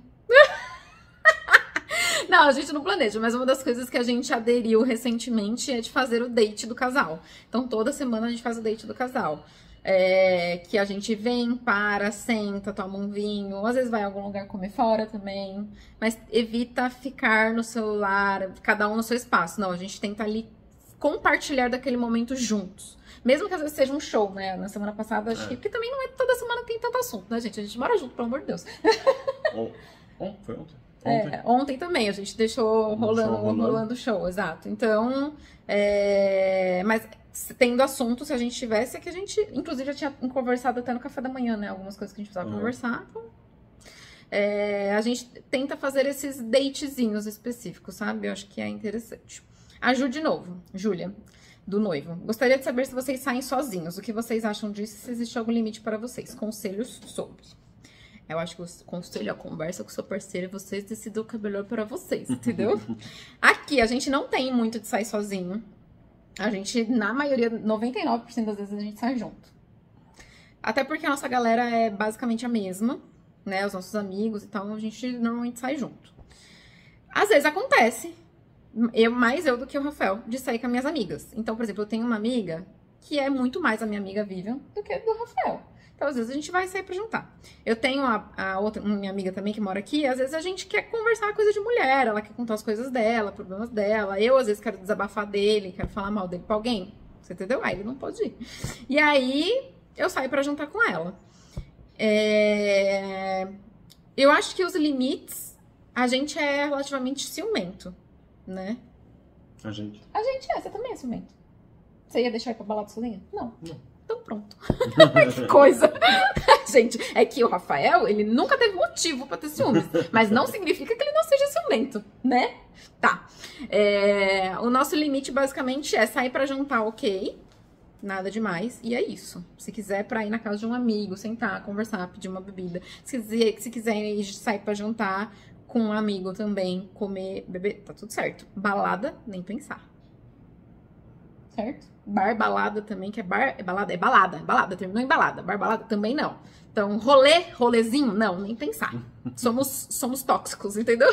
Não, a gente não planeja, mas uma das coisas que a gente aderiu recentemente é de fazer o date do casal. Então, toda semana a gente faz o date do casal. Que a gente vem, para, senta, toma um vinho, às vezes vai a algum lugar comer fora também, mas evita ficar no celular, cada um no seu espaço. Não, a gente tenta ali compartilhar daquele momento juntos. Mesmo que às vezes seja um show, né? Na semana passada, acho que... Porque também não é toda semana que tem tanto assunto, né, gente? A gente mora junto, pelo amor de Deus. Foi ontem? Ontem também, a gente deixou rolando o show, exato. Então, mas tendo assunto, se a gente tivesse, é que a gente, inclusive, já tinha conversado até no café da manhã, né? Algumas coisas que a gente precisava conversar. Então, a gente tenta fazer esses datezinhos específicos, sabe? Eu acho que é interessante. Ajude de novo, Júlia, do noivo. Gostaria de saber se vocês saem sozinhos. O que vocês acham disso? Se existe algum limite para vocês? Conselhos sobre. Eu acho que o conselho, a conversa com o seu parceiro, vocês decidam o que é melhor para vocês, entendeu? Aqui, a gente não tem muito de sair sozinho. A gente, na maioria, 99% das vezes, a gente sai junto. Até porque a nossa galera é basicamente a mesma, né? Os nossos amigos e tal, a gente normalmente sai junto. Às vezes acontece, mais eu do que o Rafael, de sair com as minhas amigas. Então, por exemplo, eu tenho uma amiga que é muito mais a minha amiga Vivian do que a do Rafael. Então, às vezes, a gente vai sair pra jantar. Eu tenho a outra, minha amiga também que mora aqui, às vezes a gente quer conversar coisa de mulher, ela quer contar as coisas dela, problemas dela. Eu, às vezes, quero desabafar dele, quero falar mal dele pra alguém. Você entendeu? Aí ele não pode ir. E aí, eu saio pra jantar com ela. Eu acho que os limites, a gente é relativamente ciumento, né? A gente, você também é ciumento. Você ia deixar ir pra balada sozinha? Não. Então pronto. Que coisa. Gente, é que o Rafael, ele nunca teve motivo pra ter ciúmes. Mas não significa que ele não seja ciumento, né? Tá. O nosso limite, basicamente, é sair pra jantar, ok. Nada demais. E é isso. Se quiser pra ir na casa de um amigo, sentar, conversar, pedir uma bebida. Se quiser ir sair pra jantar com um amigo também, comer, beber, tá tudo certo. Balada, nem pensar. Certo? Bar, balada também, que é bar, é balada, terminou em balada. Bar, balada também não. Então, rolezinho, não, nem pensar. Somos tóxicos, entendeu?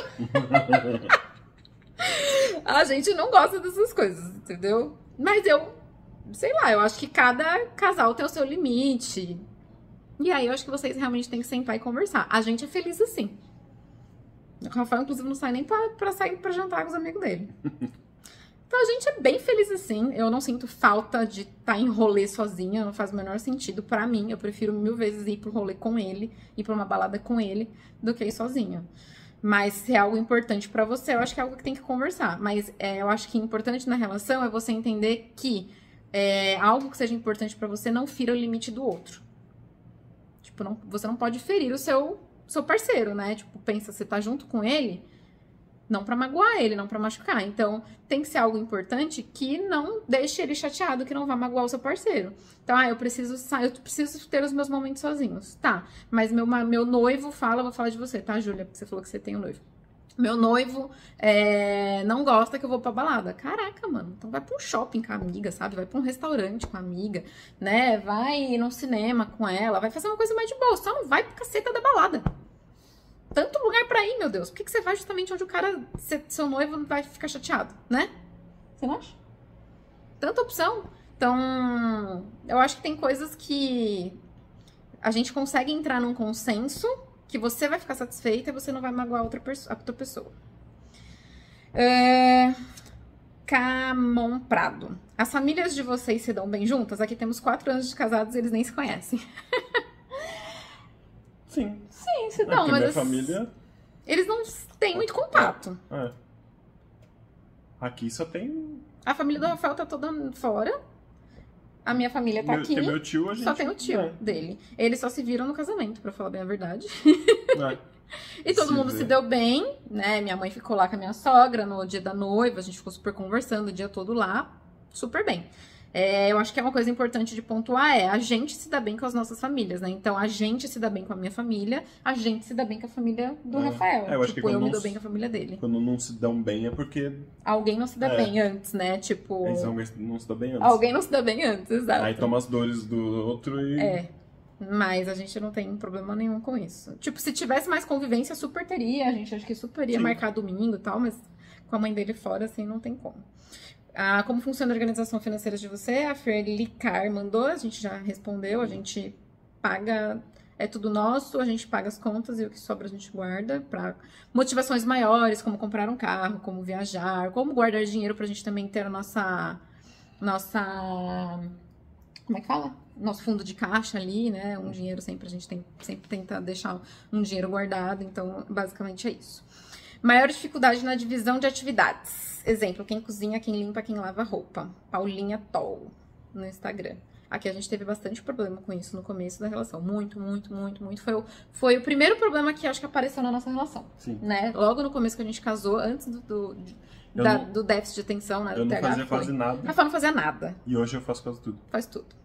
A gente não gosta dessas coisas, entendeu? Mas sei lá, eu acho que cada casal tem o seu limite. E aí, eu acho que vocês realmente têm que sentar e conversar. A gente é feliz assim. O Rafael, inclusive, não sai nem pra sair pra jantar com os amigos dele. Então, a gente é bem feliz assim. Eu não sinto falta de estar em rolê sozinha. Não faz o menor sentido pra mim. Eu prefiro 1000 vezes ir pro rolê com ele, ir pra uma balada com ele, do que ir sozinha. Mas se é algo importante pra você, eu acho que é algo que tem que conversar. Mas eu acho que importante na relação é você entender que algo que seja importante pra você não fira o limite do outro. Tipo, você não pode ferir o seu parceiro, né? Tipo, pensa, você tá junto com ele... Não pra magoar ele, não pra machucar. Então, tem que ser algo importante que não deixe ele chateado, que não vá magoar o seu parceiro. Então, eu preciso ter os meus momentos sozinhos. Tá, mas meu noivo fala, eu vou falar de você, tá, Júlia? Porque você falou que você tem um noivo. Meu noivo não gosta que eu vou pra balada. Caraca, mano. Então vai pra um shopping com a amiga, sabe? Vai pra um restaurante com a amiga, né? Vai no cinema com ela, vai fazer uma coisa mais de boa. Só não vai pro caceta da balada. Tanto lugar pra ir, meu Deus. Por que você vai justamente onde o cara, seu noivo, não vai ficar chateado, né? Você não acha? Tanta opção. Então, eu acho que tem coisas que a gente consegue entrar num consenso que você vai ficar satisfeita e você não vai magoar a outra pessoa. Camon Prado. As famílias de vocês se dão bem juntas? Aqui temos 4 anos de casados e eles nem se conhecem. Sim. Sim, se dão, mas... minha família... Eles não têm muito contato. Aqui só tem... A família do Rafael tá toda fora. A minha família tá aqui. Meu tio, a gente... Só tem o tio dele. Eles só se viram no casamento, pra falar bem a verdade. E todo mundo se deu bem, né? Minha mãe ficou lá com a minha sogra no dia da noiva. A gente ficou super conversando o dia todo lá. Super bem. Eu acho que é uma coisa importante de pontuar a gente se dá bem com as nossas famílias, né? Então, a gente se dá bem com a minha família, a gente se dá bem com a família do Rafael. Eu acho que eu me dou bem com a família dele. Quando não se dão bem é porque... Alguém não se dá bem antes, né? Tipo... Eles não se dão bem antes. Alguém não se dá bem antes, exato. Aí toma as dores do outro e... Mas a gente não tem problema nenhum com isso. Tipo, se tivesse mais convivência, super teria. A gente acho que super ia marcar domingo e tal, mas com a mãe dele fora, assim, não tem como. Como funciona a organização financeira de você? A Ferlicar mandou, a gente já respondeu, a gente paga, é tudo nosso, a gente paga as contas e o que sobra a gente guarda para motivações maiores, como comprar um carro, como viajar, como guardar dinheiro pra gente também ter a nossa como é que fala? Nosso fundo de caixa ali, né? Um dinheiro sempre, a gente sempre tenta deixar um dinheiro guardado, então basicamente é isso. Maior dificuldade na divisão de atividades. Exemplo, quem cozinha, quem limpa, quem lava roupa. Paulinha Toll, no Instagram. Aqui a gente teve bastante problema com isso no começo da relação. Muito. Foi o primeiro problema que acho que apareceu na nossa relação. Sim. Né? Logo no começo que a gente casou, antes do déficit de atenção, né? Eu não fazia quase nada. Rafael não fazia nada. E hoje eu faço quase tudo. Faz tudo.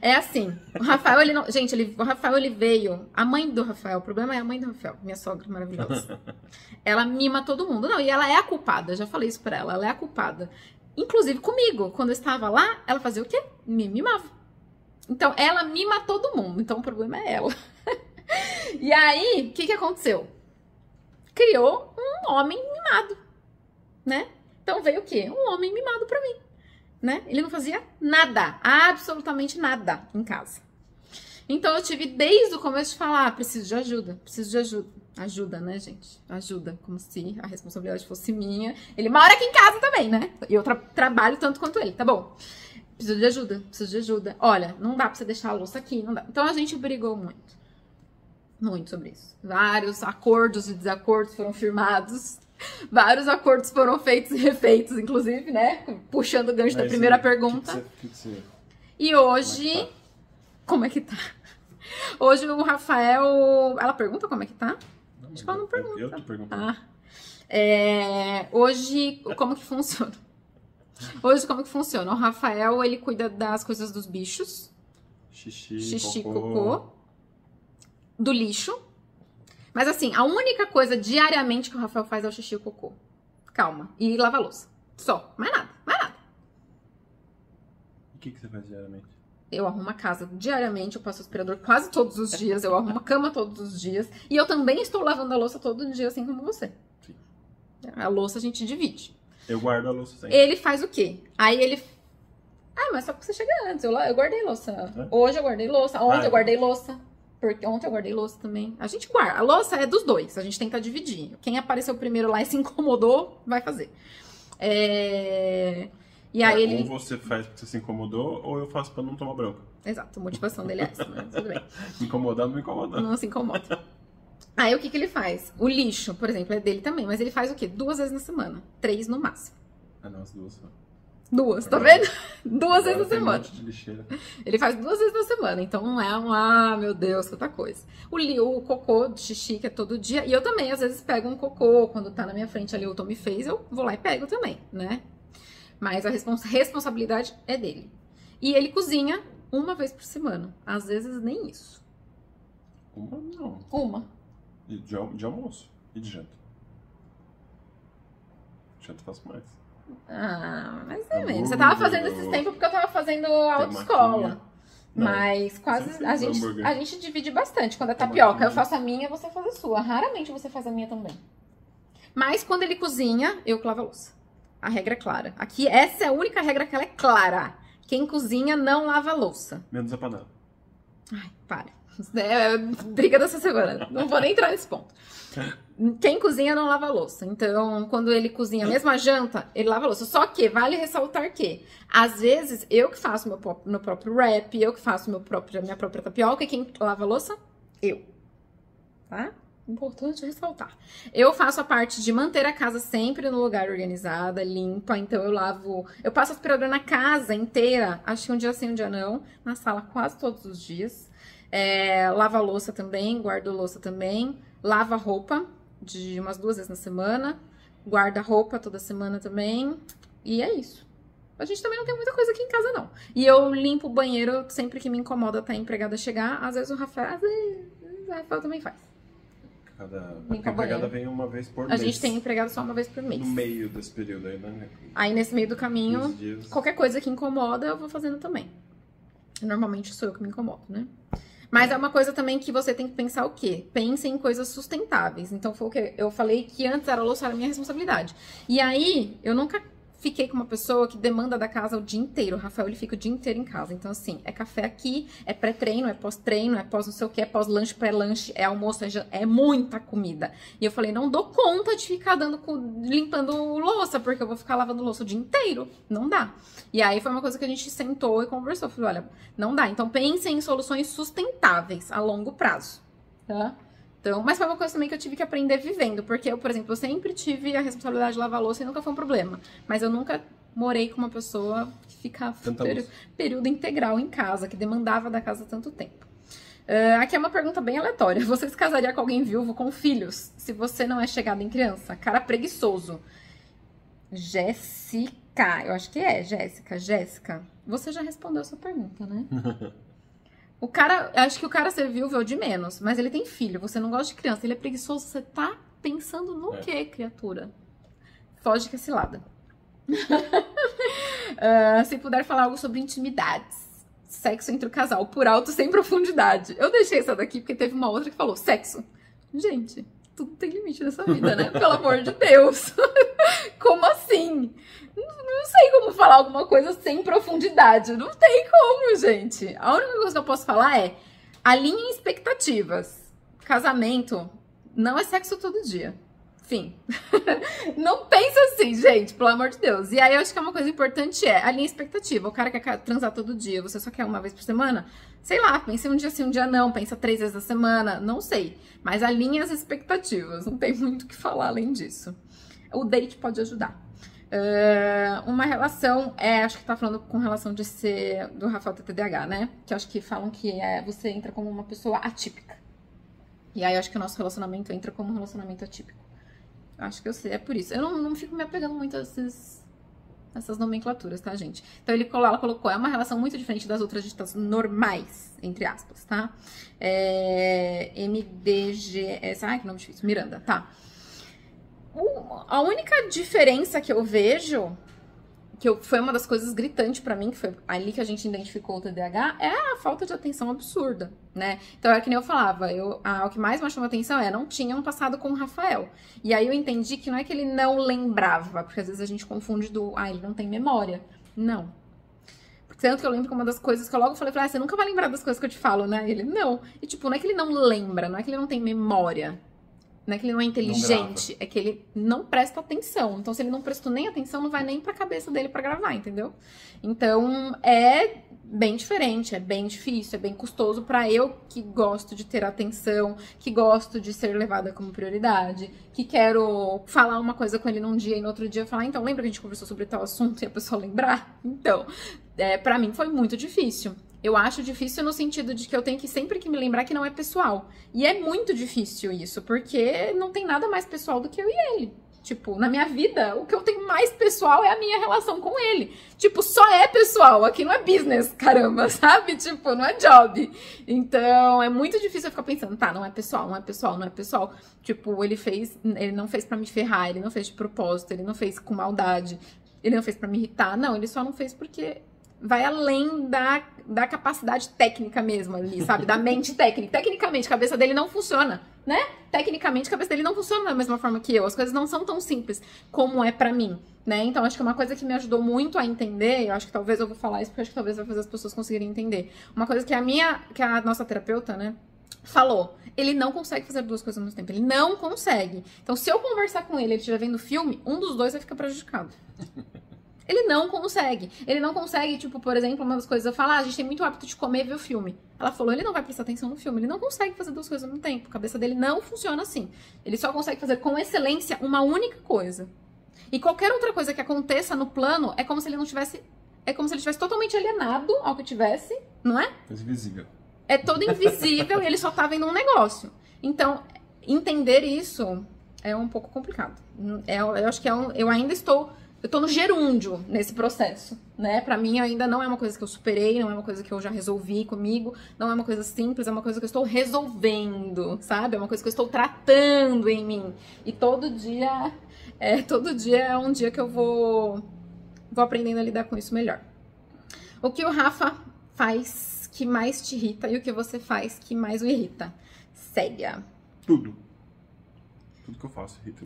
É assim, o Rafael, ele não... Gente, o Rafael, ele veio... A mãe do Rafael, o problema é a mãe do Rafael, minha sogra maravilhosa. Ela mima todo mundo. Não, e ela é a culpada, eu já falei isso pra ela, ela é a culpada. Inclusive comigo, quando eu estava lá, ela fazia o quê? Me mimava. Então, ela mima todo mundo, então o problema é ela. E aí, o que aconteceu? Criou um homem mimado, né? Então veio o quê? Um homem mimado pra mim. Né? Ele não fazia nada, absolutamente nada em casa. Então eu tive desde o começo de falar, preciso de ajuda. Ajuda, né, gente? Ajuda, como se a responsabilidade fosse minha. Ele mora aqui em casa também, né? E eu trabalho tanto quanto ele, tá bom? Preciso de ajuda. Olha, não dá pra você deixar a louça aqui, não dá. Então a gente brigou muito sobre isso. Vários acordos e desacordos foram firmados. Vários acordos foram feitos e refeitos, inclusive, né? Puxando o gancho da primeira pergunta. E hoje... Como é que tá? Hoje o Rafael... Ela pergunta como é que tá? Acho que ela não pergunta. Eu tô perguntando. Hoje, como que funciona? Hoje, como que funciona? O Rafael, ele cuida das coisas dos bichos. Xixi, cocô. Do lixo. Mas assim, a única coisa diariamente que o Rafael faz é o xixi e o cocô. Calma. E lavar a louça. Só. Mais nada. O que você faz diariamente? Eu arrumo a casa diariamente, eu passo aspirador quase todos os dias, eu arrumo a cama todos os dias. E eu também estou lavando a louça todo dia, assim como você. Sim. A louça a gente divide. Eu guardo a louça sempre. Ele faz o quê? Aí ele... mas só porque você chega antes. Eu guardei louça. Hoje eu guardei louça. Ontem eu guardei louça. Porque ontem eu guardei louça também. A gente guarda. A louça é dos dois. A gente tenta dividir. Quem apareceu primeiro lá e se incomodou, vai fazer. E aí ele... Ou você faz porque você se incomodou, ou eu faço pra não tomar bronca. Exato. A motivação dele é essa, mas tudo bem. Incomodar, não me incomoda. Não se incomoda. Aí o que ele faz? O lixo, por exemplo, é dele também. Mas ele faz o quê? 2 vezes na semana. 3 no máximo. Não, as 2 só. 2, tá vendo? 2 vezes na semana. Um monte de lixeira. Ele faz 2 vezes na semana, então não é meu Deus, quanta coisa. O cocô de xixi, que é todo dia, e eu também, às vezes, pego um cocô, quando tá na minha frente ali, o Tom me fez, eu vou lá e pego também, né? Mas a responsabilidade é dele. E ele cozinha 1 vez por semana, às vezes nem isso. Uma não. Uma. E de almoço e de janta. Janta eu faço mais. Mais ou menos. Você tava fazendo esses tempos porque eu tava fazendo autoescola. Mas quase a gente divide bastante. Quando é tapioca, eu faço a minha, você faz a sua. Raramente você faz a minha também. Mas quando ele cozinha, eu que lavo a louça. A regra é clara. Aqui, essa é a única regra que ela é clara. Quem cozinha não lava a louça. Menos a panela. Ai, para. É briga dessa semana. Não vou nem entrar nesse ponto. Quem cozinha não lava a louça. Então, quando ele cozinha mesmo a janta, ele lava a louça. Só que vale ressaltar que, às vezes, eu que faço meu próprio wrap, eu que faço minha própria tapioca, e quem lava a louça? Eu. Tá? Importante ressaltar. Eu faço a parte de manter a casa sempre no lugar organizada, limpa. Então, eu passo aspirador na casa inteira. Acho que um dia sim, um dia não. Na sala quase todos os dias. Lavo a louça também, guardo a louça também. Lavo a roupa de umas 2 vezes na semana. Guarda a roupa toda semana também. E é isso. A gente também não tem muita coisa aqui em casa, não. E eu limpo o banheiro sempre que me incomoda a empregada chegar. Às vezes o Rafael também faz. A empregada vem 1 vez por mês. A gente tem empregado só 1 vez por mês. No meio desse período aí, né? Aí nesse meio do caminho, qualquer coisa que incomoda, eu vou fazendo também. Normalmente sou eu que me incomodo, né? Mas é uma coisa também que você tem que pensar o quê? Pense em coisas sustentáveis. Então, foi o que eu falei que antes a louça era minha responsabilidade. E aí, eu nunca fiquei com uma pessoa que demanda da casa o dia inteiro. O Rafael, ele fica o dia inteiro em casa. Então, assim, é café aqui, é pré-treino, é pós-treino, é pós não sei o que, é pós-lanche, pré-lanche, é almoço, é muita comida. E eu falei, não dou conta de ficar limpando louça, porque eu vou ficar lavando louça o dia inteiro. Não dá. E aí foi uma coisa que a gente sentou e conversou. Falei, olha, não dá. Então, pense em soluções sustentáveis a longo prazo, tá? Então, mas foi uma coisa também que eu tive que aprender vivendo, porque eu, por exemplo, eu sempre tive a responsabilidade de lavar louça e nunca foi um problema. Mas eu nunca morei com uma pessoa que ficava período integral em casa, que demandava da casa tanto tempo. Aqui é uma pergunta bem aleatória. Você se casaria com alguém viúvo com filhos, se você não é chegada em criança? Cara preguiçoso. Jéssica, eu acho que é Jéssica. Você já respondeu essa pergunta, né? O cara, acho que o cara ser viúvo é o de menos, mas ele tem filho, você não gosta de criança, ele é preguiçoso, você tá pensando no quê, criatura? Foge que é cilada. Se puder falar algo sobre intimidades, sexo entre o casal, por alto, sem profundidade. Eu deixei essa daqui porque teve uma outra que falou sexo. Gente, tudo tem limite nessa vida, né? Pelo amor de Deus. Como assim? Não sei como falar alguma coisa sem profundidade. Não tem como, gente. A única coisa que eu posso falar é alinhem expectativas. Casamento não é sexo todo dia. Fim. Não pensa assim, gente, pelo amor de Deus. E aí eu acho que uma coisa importante alinhar expectativa. O cara quer transar todo dia, você só quer uma vez por semana? Sei lá, pensa um dia sim, um dia não, pensa 3 vezes na semana, não sei. Mas alinhe as expectativas, não tem muito o que falar além disso. O date pode ajudar. Uma relação, acho que tá falando com relação de ser do Rafael ter TDAH, né? Que eu acho que falam que você entra como uma pessoa atípica. E aí eu acho que o nosso relacionamento entra como um relacionamento atípico. Eu acho que eu sei, é por isso. Eu não fico me apegando muito a essas nomenclaturas, tá, gente? Então ela colocou, é uma relação muito diferente das outras ditas normais, entre aspas, tá? MDGS, ai que nome difícil, Miranda, tá? A única diferença que eu vejo, foi uma das coisas gritantes pra mim, que foi ali que a gente identificou o TDAH, é a falta de atenção absurda, né? Então é que nem eu falava, o que mais me chamou atenção não tinha um passado com o Rafael. E aí eu entendi que não é que ele não lembrava, porque às vezes a gente confunde ele não tem memória. Não. Tanto que eu lembro que uma das coisas que eu logo falei, você nunca vai lembrar das coisas que eu te falo, né? Ele, não. E tipo, não é que ele não lembra, não é que ele não tem memória. Não é que ele não é inteligente, é que ele não presta atenção. Então, se ele não prestou nem atenção, não vai nem pra cabeça dele pra gravar, entendeu? Então, é bem diferente, é bem difícil, é bem custoso pra eu que gosto de ter atenção, que gosto de ser levada como prioridade, que quero falar uma coisa com ele num dia e no outro dia falar, então, lembra que a gente conversou sobre tal assunto e a pessoa lembrar? Então, pra mim foi muito difícil. Eu acho difícil no sentido de que eu tenho que sempre que me lembrar que não é pessoal. E é muito difícil isso, porque não tem nada mais pessoal do que eu e ele. Tipo, na minha vida, o que eu tenho mais pessoal é a minha relação com ele. Tipo, só é pessoal, aqui não é business, caramba, sabe? Tipo, não é job. Então, é muito difícil eu ficar pensando, tá, não é pessoal, não é pessoal, não é pessoal. Tipo, ele não fez pra me ferrar, ele não fez de propósito, ele não fez com maldade, ele não fez pra me irritar. Não, ele só não fez porque vai além da capacidade técnica mesmo ali, sabe? Da mente técnica. Tecnicamente, a cabeça dele não funciona, né? Tecnicamente, a cabeça dele não funciona da mesma forma que eu. As coisas não são tão simples como é pra mim, né? Então, acho que uma coisa que me ajudou muito a entender, eu acho que talvez eu vou falar isso porque acho que talvez vai fazer as pessoas conseguirem entender. Uma coisa que a nossa terapeuta, né, falou, ele não consegue fazer 2 coisas ao mesmo tempo. Ele não consegue. Então, se eu conversar com ele estiver vendo filme, um dos 2 vai ficar prejudicado. Ele não consegue. Ele não consegue, tipo, por exemplo, uma das coisas, eu falo, a gente tem muito hábito de comer e ver o filme. Ela falou, ele não vai prestar atenção no filme. Ele não consegue fazer 2 coisas ao mesmo tempo. A cabeça dele não funciona assim. Ele só consegue fazer com excelência uma única coisa. E qualquer outra coisa que aconteça no plano é como se ele não tivesse... É como se ele estivesse totalmente alienado ao que tivesse, não é? Invisível. É todo invisível e ele só tá vendo um negócio. Então, entender isso é um pouco complicado. Eu acho que eu ainda estou... Eu tô no gerúndio nesse processo, né? Pra mim ainda não é uma coisa que eu superei, não é uma coisa que eu já resolvi comigo, não é uma coisa simples, é uma coisa que eu estou resolvendo, sabe? É uma coisa que eu estou tratando em mim. E todo dia é um dia que eu vou aprendendo a lidar com isso melhor. O que o Rafa faz que mais te irrita e o que você faz que mais o irrita? Célia. Tudo. Tudo que eu faço irrita.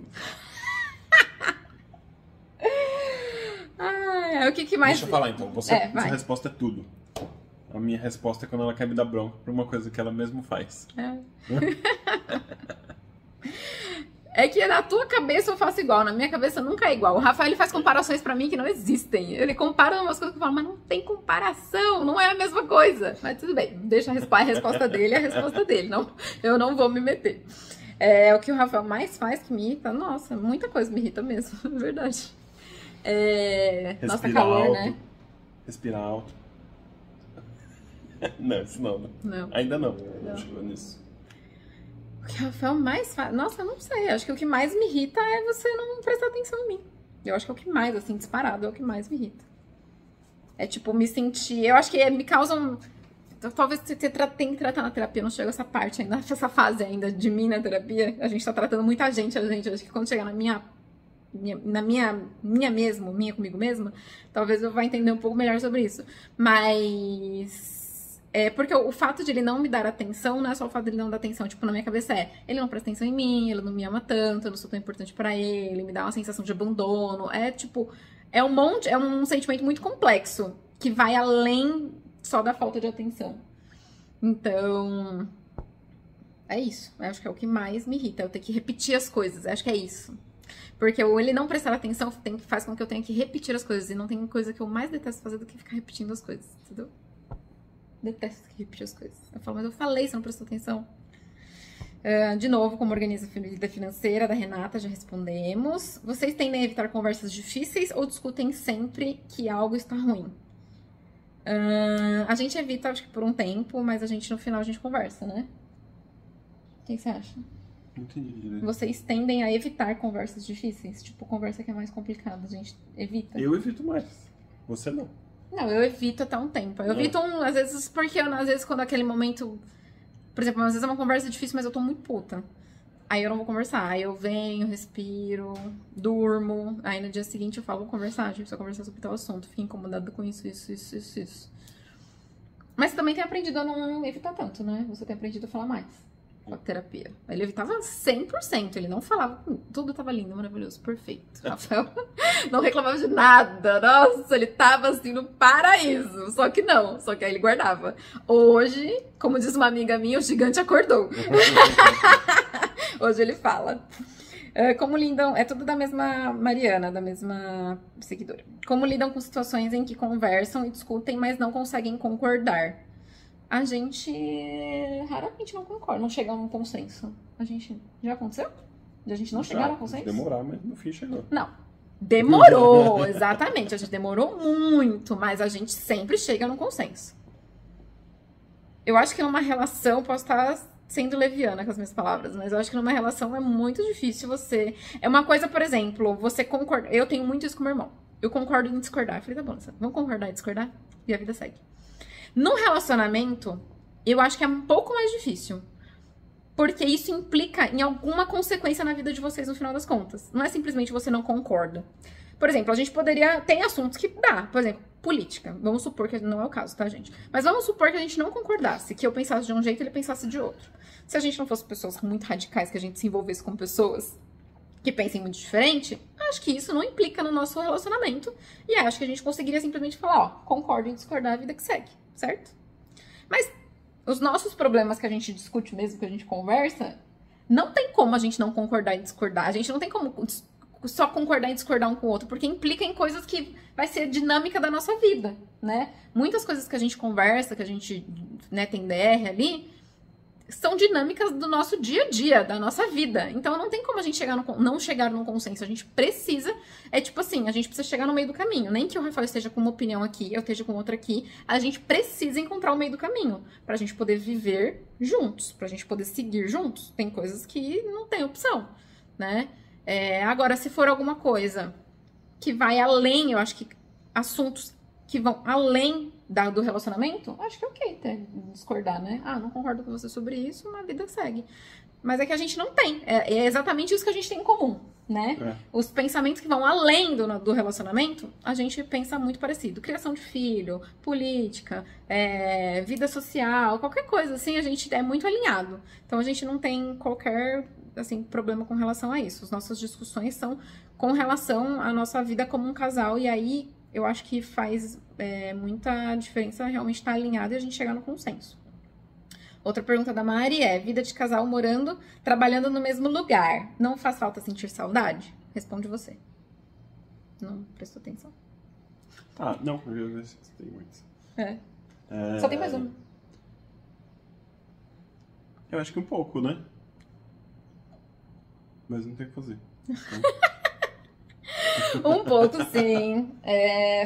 O que mais... Deixa eu falar então. Sua resposta é tudo. A minha resposta é quando ela quer me dar bronca por uma coisa que ela mesmo faz. É que na tua cabeça eu faço igual, na minha cabeça nunca é igual. O Rafael ele faz comparações pra mim que não existem. Ele compara umas coisas que eu falo, mas não tem comparação, não é a mesma coisa. Mas tudo bem, deixa a resposta dele, é a resposta dele. Não, eu não vou me meter. O que o Rafael mais faz que me irrita, nossa, muita coisa me irrita mesmo, é verdade. Nossa, calor, alto, né? Respirar alto. Não, isso não. Ainda não. Chegou nisso. O que o Rafael mais faz... Nossa, eu não sei. Acho que o que mais me irrita é você não prestar atenção em mim. Eu acho que é o que mais, assim, disparado, é o que mais me irrita. É tipo, me sentir... Eu acho que me causa um... Talvez você tenha que tratar na terapia. Não chega essa parte ainda, essa fase ainda de mim na terapia. A gente tá tratando muita gente, acho que quando chegar na minha comigo mesma, talvez eu vá entender um pouco melhor sobre isso. Mas... porque o fato de ele não me dar atenção não é só o fato de ele não dar atenção. Tipo, na minha cabeça ele não presta atenção em mim, ele não me ama tanto, eu não sou tão importante pra ele, me dá uma sensação de abandono. É um sentimento muito complexo, que vai além só da falta de atenção. Então, é isso. Eu acho que é o que mais me irrita, eu ter que repetir as coisas. Eu acho que é isso. Porque ele não prestar atenção faz com que eu tenha que repetir as coisas. E não tem coisa que eu mais detesto fazer do que ficar repetindo as coisas, entendeu? Detesto repetir as coisas. Eu falo, mas eu falei, você não prestou atenção. De novo, como organiza a vida financeira da Renata, já respondemos. Vocês tendem a evitar conversas difíceis ou discutem sempre que algo está ruim? A gente evita, acho que por um tempo, mas no final a gente conversa, né? O que você acha? Entendi. Vocês tendem a evitar conversas difíceis? Tipo, conversa que é mais complicada, a gente evita? Eu evito mais. Você não. Não, eu evito até um tempo. Eu evito, às vezes, porque às vezes quando aquele momento... Por exemplo, às vezes é uma conversa difícil, mas eu tô muito puta. Aí eu não vou conversar. Aí eu venho, respiro, durmo. Aí no dia seguinte eu falo, vou conversar. A gente precisa conversar sobre tal assunto. Fiquei incomodado com isso. Mas você também tem aprendido a não evitar tanto, né? Você tem aprendido a falar mais. Com a terapia. Ele evitava 100%. Ele não falava. Tudo tava lindo, maravilhoso, perfeito. Rafael não reclamava de nada. Nossa, ele tava assim no paraíso. Só que não. Só que aí ele guardava. Hoje, como diz uma amiga minha, o gigante acordou. Hoje ele fala. Como lidam... É tudo da mesma Mariana, da mesma seguidora. Como lidam com situações em que conversam e discutem, mas não conseguem concordar? A gente raramente não concorda, não chega a um consenso. Já aconteceu? De a gente não chegar a um consenso? Demorar, mas no fim chegou. Não. Demorou, exatamente. A gente demorou muito, mas a gente sempre chega num consenso. Eu acho que numa relação, posso estar sendo leviana com as minhas palavras, mas eu acho que numa relação é muito difícil você... É uma coisa, por exemplo, você concorda... Eu tenho muito isso com meu irmão. Eu concordo em discordar. Eu falei, tá bom, vamos concordar e discordar? E a vida segue. No relacionamento, eu acho que é um pouco mais difícil. Porque isso implica em alguma consequência na vida de vocês no final das contas. Não é simplesmente você não concorda. Por exemplo, a gente poderia... Tem assuntos que dá. Por exemplo, política. Vamos supor que não é o caso, tá, gente? Mas vamos supor que a gente não concordasse. Que eu pensasse de um jeito e ele pensasse de outro. Se a gente não fosse pessoas muito radicais, que a gente se envolvesse com pessoas que pensem muito diferente, acho que isso não implica no nosso relacionamento. E acho que a gente conseguiria simplesmente falar, ó, concordo em discordar, a vida que segue, certo? Mas os nossos problemas que a gente discute mesmo, que a gente conversa, não tem como a gente não concordar e discordar. A gente não tem como só concordar e discordar um com o outro, porque implica em coisas que vai ser dinâmica da nossa vida, né? Muitas coisas que a gente conversa, que a gente, né, tem DR ali, são dinâmicas do nosso dia a dia, da nossa vida. Então não tem como a gente não chegar num consenso. A gente precisa, tipo assim, a gente precisa chegar no meio do caminho. Nem que o Rafael esteja com uma opinião aqui, eu esteja com outra aqui. A gente precisa encontrar o meio do caminho pra gente poder viver juntos, pra gente poder seguir juntos. Tem coisas que não tem opção, né? Agora, se for alguma coisa que vai além, eu acho que assuntos que vão além do relacionamento, acho que é ok discordar, né? Ah, não concordo com você sobre isso, mas a vida segue. Mas é que a gente não tem. É exatamente isso que a gente tem em comum, né? Os pensamentos que vão além do relacionamento, a gente pensa muito parecido. Criação de filho, política, vida social, qualquer coisa assim, a gente é muito alinhado. Então a gente não tem qualquer assim, problema com relação a isso. As nossas discussões são com relação à nossa vida como um casal, e aí eu acho que faz muita diferença realmente estar alinhado e a gente chegar no consenso. Outra pergunta da Mari é: vida de casal morando, trabalhando no mesmo lugar, não faz falta sentir saudade? Responde você. Não prestou atenção. Ah, não, eu tem muitos. Só tem mais uma. Eu acho que um pouco, né? Mas não tem o que fazer. Um pouco, sim.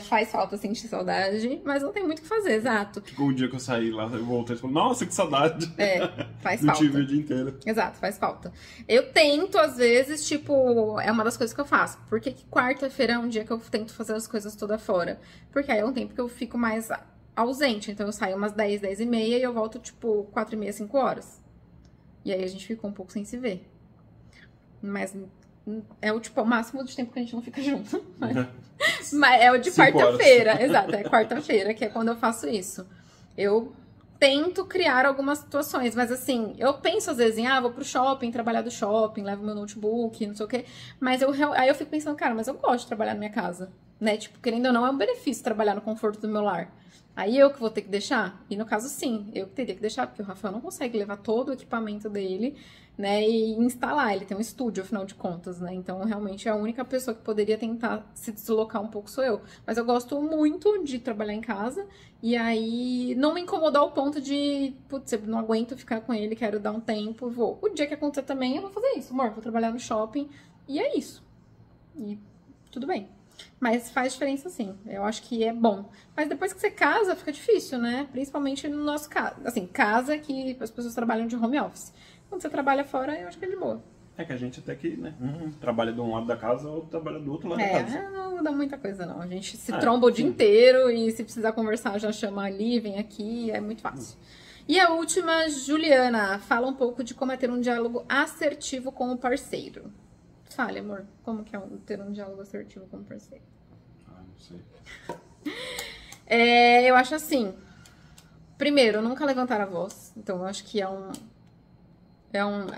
Faz falta sentir saudade, mas não tem muito o que fazer, exato. Tipo, um dia que eu saí lá, eu voltei e falei, nossa, que saudade. Faz falta. Não tive o dia inteiro. Exato, faz falta. Eu tento, às vezes, tipo, é uma das coisas que eu faço. Por que quarta-feira é um dia que eu tento fazer as coisas toda fora? Porque aí é um tempo que eu fico mais ausente. Então eu saio umas 10, 10 e meia e eu volto, tipo, 4 e meia, 5 horas. E aí a gente fica um pouco sem se ver. Mas é o tipo, o máximo de tempo que a gente não fica junto. Mas é o de quarta-feira. Exato, é quarta-feira, que é quando eu faço isso. Eu tento criar algumas situações, mas assim, eu penso às vezes em, vou pro shopping, trabalhar do shopping, levo meu notebook, não sei o quê. Mas aí eu fico pensando, cara, mas eu gosto de trabalhar na minha casa, né? Tipo, querendo ou não, é um benefício trabalhar no conforto do meu lar. Aí eu que vou ter que deixar? E no caso, sim, eu que teria que deixar, porque o Rafael não consegue levar todo o equipamento dele, né, e instalar. Ele tem um estúdio, afinal de contas, né? Então, realmente, a única pessoa que poderia tentar se deslocar um pouco sou eu. Mas eu gosto muito de trabalhar em casa, e aí não me incomodar ao ponto de, putz, eu não aguento ficar com ele, quero dar um tempo, vou. O dia que acontecer também, eu vou fazer isso. Amor, vou trabalhar no shopping, e é isso. E tudo bem. Mas faz diferença sim, eu acho que é bom. Mas depois que você casa, fica difícil, né? Principalmente no nosso caso. Assim, casa que as pessoas trabalham de home office. Quando você trabalha fora, eu acho que é de boa. É que a gente até que, né? Trabalha de um lado da casa ou trabalha do outro lado da casa. Não muda muita coisa, não. A gente se tromba o dia inteiro e se precisar conversar, já chama ali, vem aqui, é muito fácil. E a última, Juliana, fala um pouco de como é ter um diálogo assertivo com o parceiro. Fale, amor, como que é ter um diálogo assertivo com o parceiro? Não sei. Eu acho assim, primeiro, nunca levantar a voz. Então, eu acho que é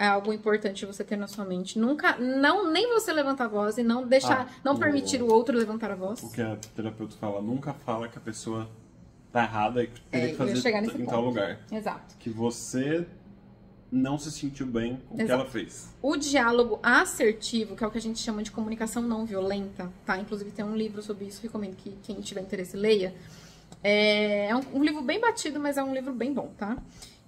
algo importante você ter na sua mente. Nunca, nem você levantar a voz e não deixar, não permitir o outro levantar a voz. O que a terapeuta fala, nunca fala que a pessoa tá errada e que teria que fazer em tal lugar. Exato. Que você não se sentiu bem com o que ela fez. O diálogo assertivo, que é o que a gente chama de comunicação não violenta, tá? Inclusive tem um livro sobre isso, recomendo que quem tiver interesse leia. É um livro bem batido, mas é um livro bem bom, tá?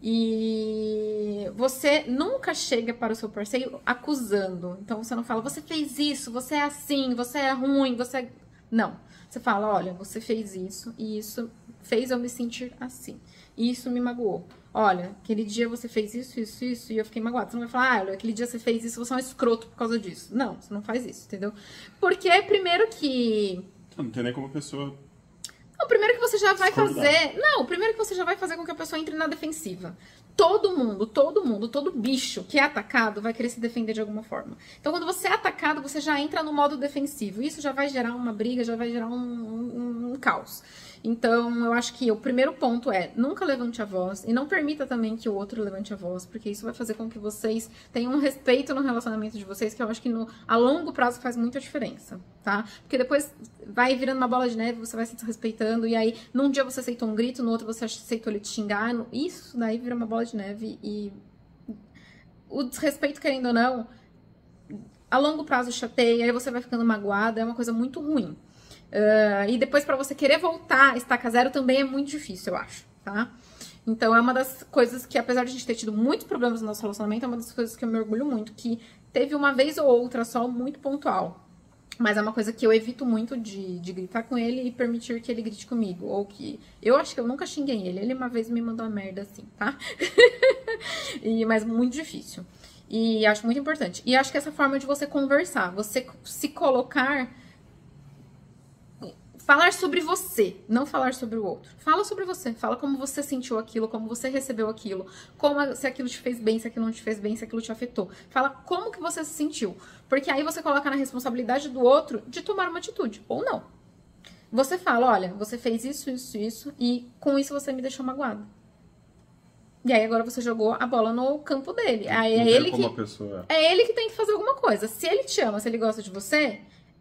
E você nunca chega para o seu parceiro acusando. Então você não fala, você fez isso, você é assim, você é ruim, você é... Não. Você fala, olha, você fez isso e isso fez eu me sentir assim. E isso me magoou. Olha, aquele dia você fez isso, e eu fiquei magoada. Você não vai falar, olha, aquele dia você fez isso, você é um escroto por causa disso. Não, você não faz isso, entendeu? Porque, primeiro que... Não tem nem como a pessoa... Não, primeiro que você já vai fazer... Não, primeiro que você já vai fazer com que a pessoa entre na defensiva. Todo bicho que é atacado vai querer se defender de alguma forma. Então, quando você é atacado, você já entra no modo defensivo. Isso já vai gerar uma briga, já vai gerar um caos. Então, eu acho que o primeiro ponto é nunca levante a voz e não permita também que o outro levante a voz, porque isso vai fazer com que vocês tenham um respeito no relacionamento de vocês, que eu acho que a longo prazo faz muita diferença, tá? Porque depois vai virando uma bola de neve, você vai se desrespeitando, e aí num dia você aceitou um grito, no outro você aceitou ele te xingar, isso daí vira uma bola de neve e o desrespeito, querendo ou não, a longo prazo chateia, aí você vai ficando magoada, é uma coisa muito ruim. E depois pra você querer voltar a estaca zero também é muito difícil, eu acho, tá? Então é uma das coisas que, apesar de a gente ter tido muitos problemas no nosso relacionamento, é uma das coisas que eu me orgulho muito, que teve uma vez ou outra só, muito pontual. Mas é uma coisa que eu evito muito de gritar com ele e permitir que ele grite comigo. Ou que... Eu acho que eu nunca xinguei ele. Ele uma vez me mandou uma merda assim, tá? Mas muito difícil. E acho muito importante. E acho que essa forma de você conversar, você se colocar... Falar sobre você, não falar sobre o outro. Fala sobre você, fala como você sentiu aquilo, como você recebeu aquilo, se aquilo te fez bem, se aquilo não te fez bem, se aquilo te afetou. Fala como que você se sentiu, porque aí você coloca na responsabilidade do outro de tomar uma atitude, ou não. Você fala, olha, você fez isso, isso, isso, e com isso você me deixou magoado. E aí agora você jogou a bola no campo dele. Aí é ele que tem que fazer alguma coisa. Se ele te ama, se ele gosta de você,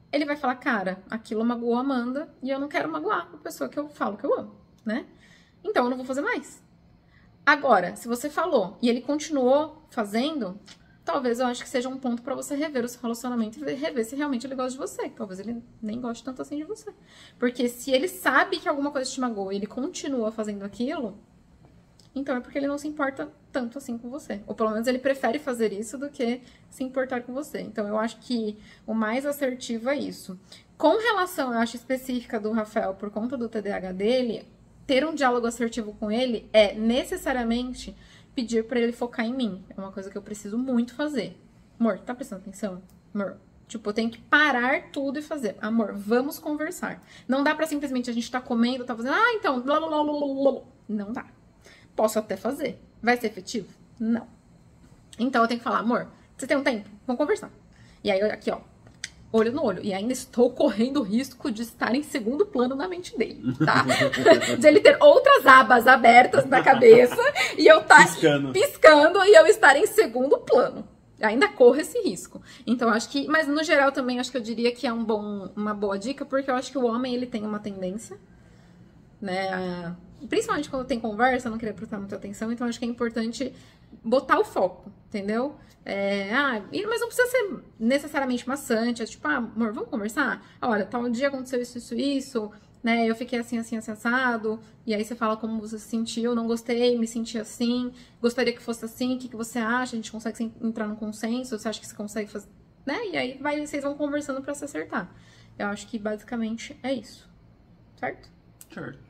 ele vai falar, cara, aquilo magoou a Amanda e eu não quero magoar a pessoa que eu falo que eu amo, né? Então eu não vou fazer mais. Agora, se você falou e ele continuou fazendo, talvez eu acho que seja um ponto pra você rever o seu relacionamento e rever se realmente ele gosta de você. Talvez ele nem goste tanto assim de você. Porque se ele sabe que alguma coisa te magoou e ele continua fazendo aquilo, então é porque ele não se importa tanto assim com você. Ou pelo menos ele prefere fazer isso do que se importar com você. Então eu acho que o mais assertivo é isso. Com relação, eu acho, específica do Rafael, por conta do TDAH dele, ter um diálogo assertivo com ele é necessariamente pedir pra ele focar em mim. É uma coisa que eu preciso muito fazer. Amor, tá prestando atenção? Amor, tipo, eu tenho que parar tudo e fazer. Amor, vamos conversar. Não dá pra simplesmente a gente tá comendo, tá fazendo, então, blá, blá, blá, blá, blá. Não dá. Posso até fazer. Vai ser efetivo? Não. Então eu tenho que falar, amor, você tem um tempo? Vamos conversar. E aí, aqui, ó, olho no olho. E ainda estou correndo o risco de estar em segundo plano na mente dele, tá? De ele ter outras abas abertas na cabeça e eu estar piscando e eu estar em segundo plano. Ainda corro esse risco. Então, acho que... Mas, no geral, também, acho que eu diria que é uma boa dica, porque eu acho que o homem, ele tem uma tendência, né, principalmente quando tem conversa, não querer prestar muita atenção, então acho que é importante botar o foco, entendeu? Mas não precisa ser necessariamente maçante, é tipo, amor, vamos conversar? Olha, tal dia aconteceu isso, né, eu fiquei assim, assado, e aí você fala como você se sentiu, não gostei, me senti assim, gostaria que fosse assim, o que você acha? A gente consegue entrar num consenso, você acha que você consegue fazer, né? E aí vocês vão conversando pra se acertar. Eu acho que basicamente é isso, certo? Certo.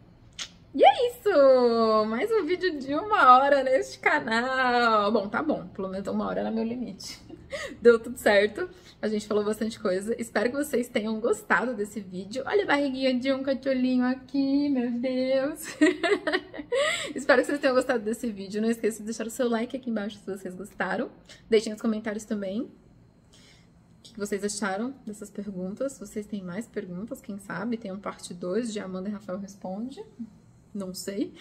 E é isso! Mais um vídeo de 1 hora neste canal. Bom, tá bom. Pelo menos 1 hora era meu limite. Deu tudo certo. A gente falou bastante coisa. Espero que vocês tenham gostado desse vídeo. Olha a barriguinha de um cachorrinho aqui, meu Deus. Espero que vocês tenham gostado desse vídeo. Não esqueça de deixar o seu like aqui embaixo se vocês gostaram. Deixem nos comentários também o que vocês acharam dessas perguntas. Se vocês têm mais perguntas, quem sabe, tem um parte 2 de Amanda e Rafael Responde. Não sei.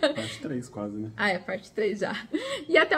Parte 3 quase, né? É parte 3 já. E até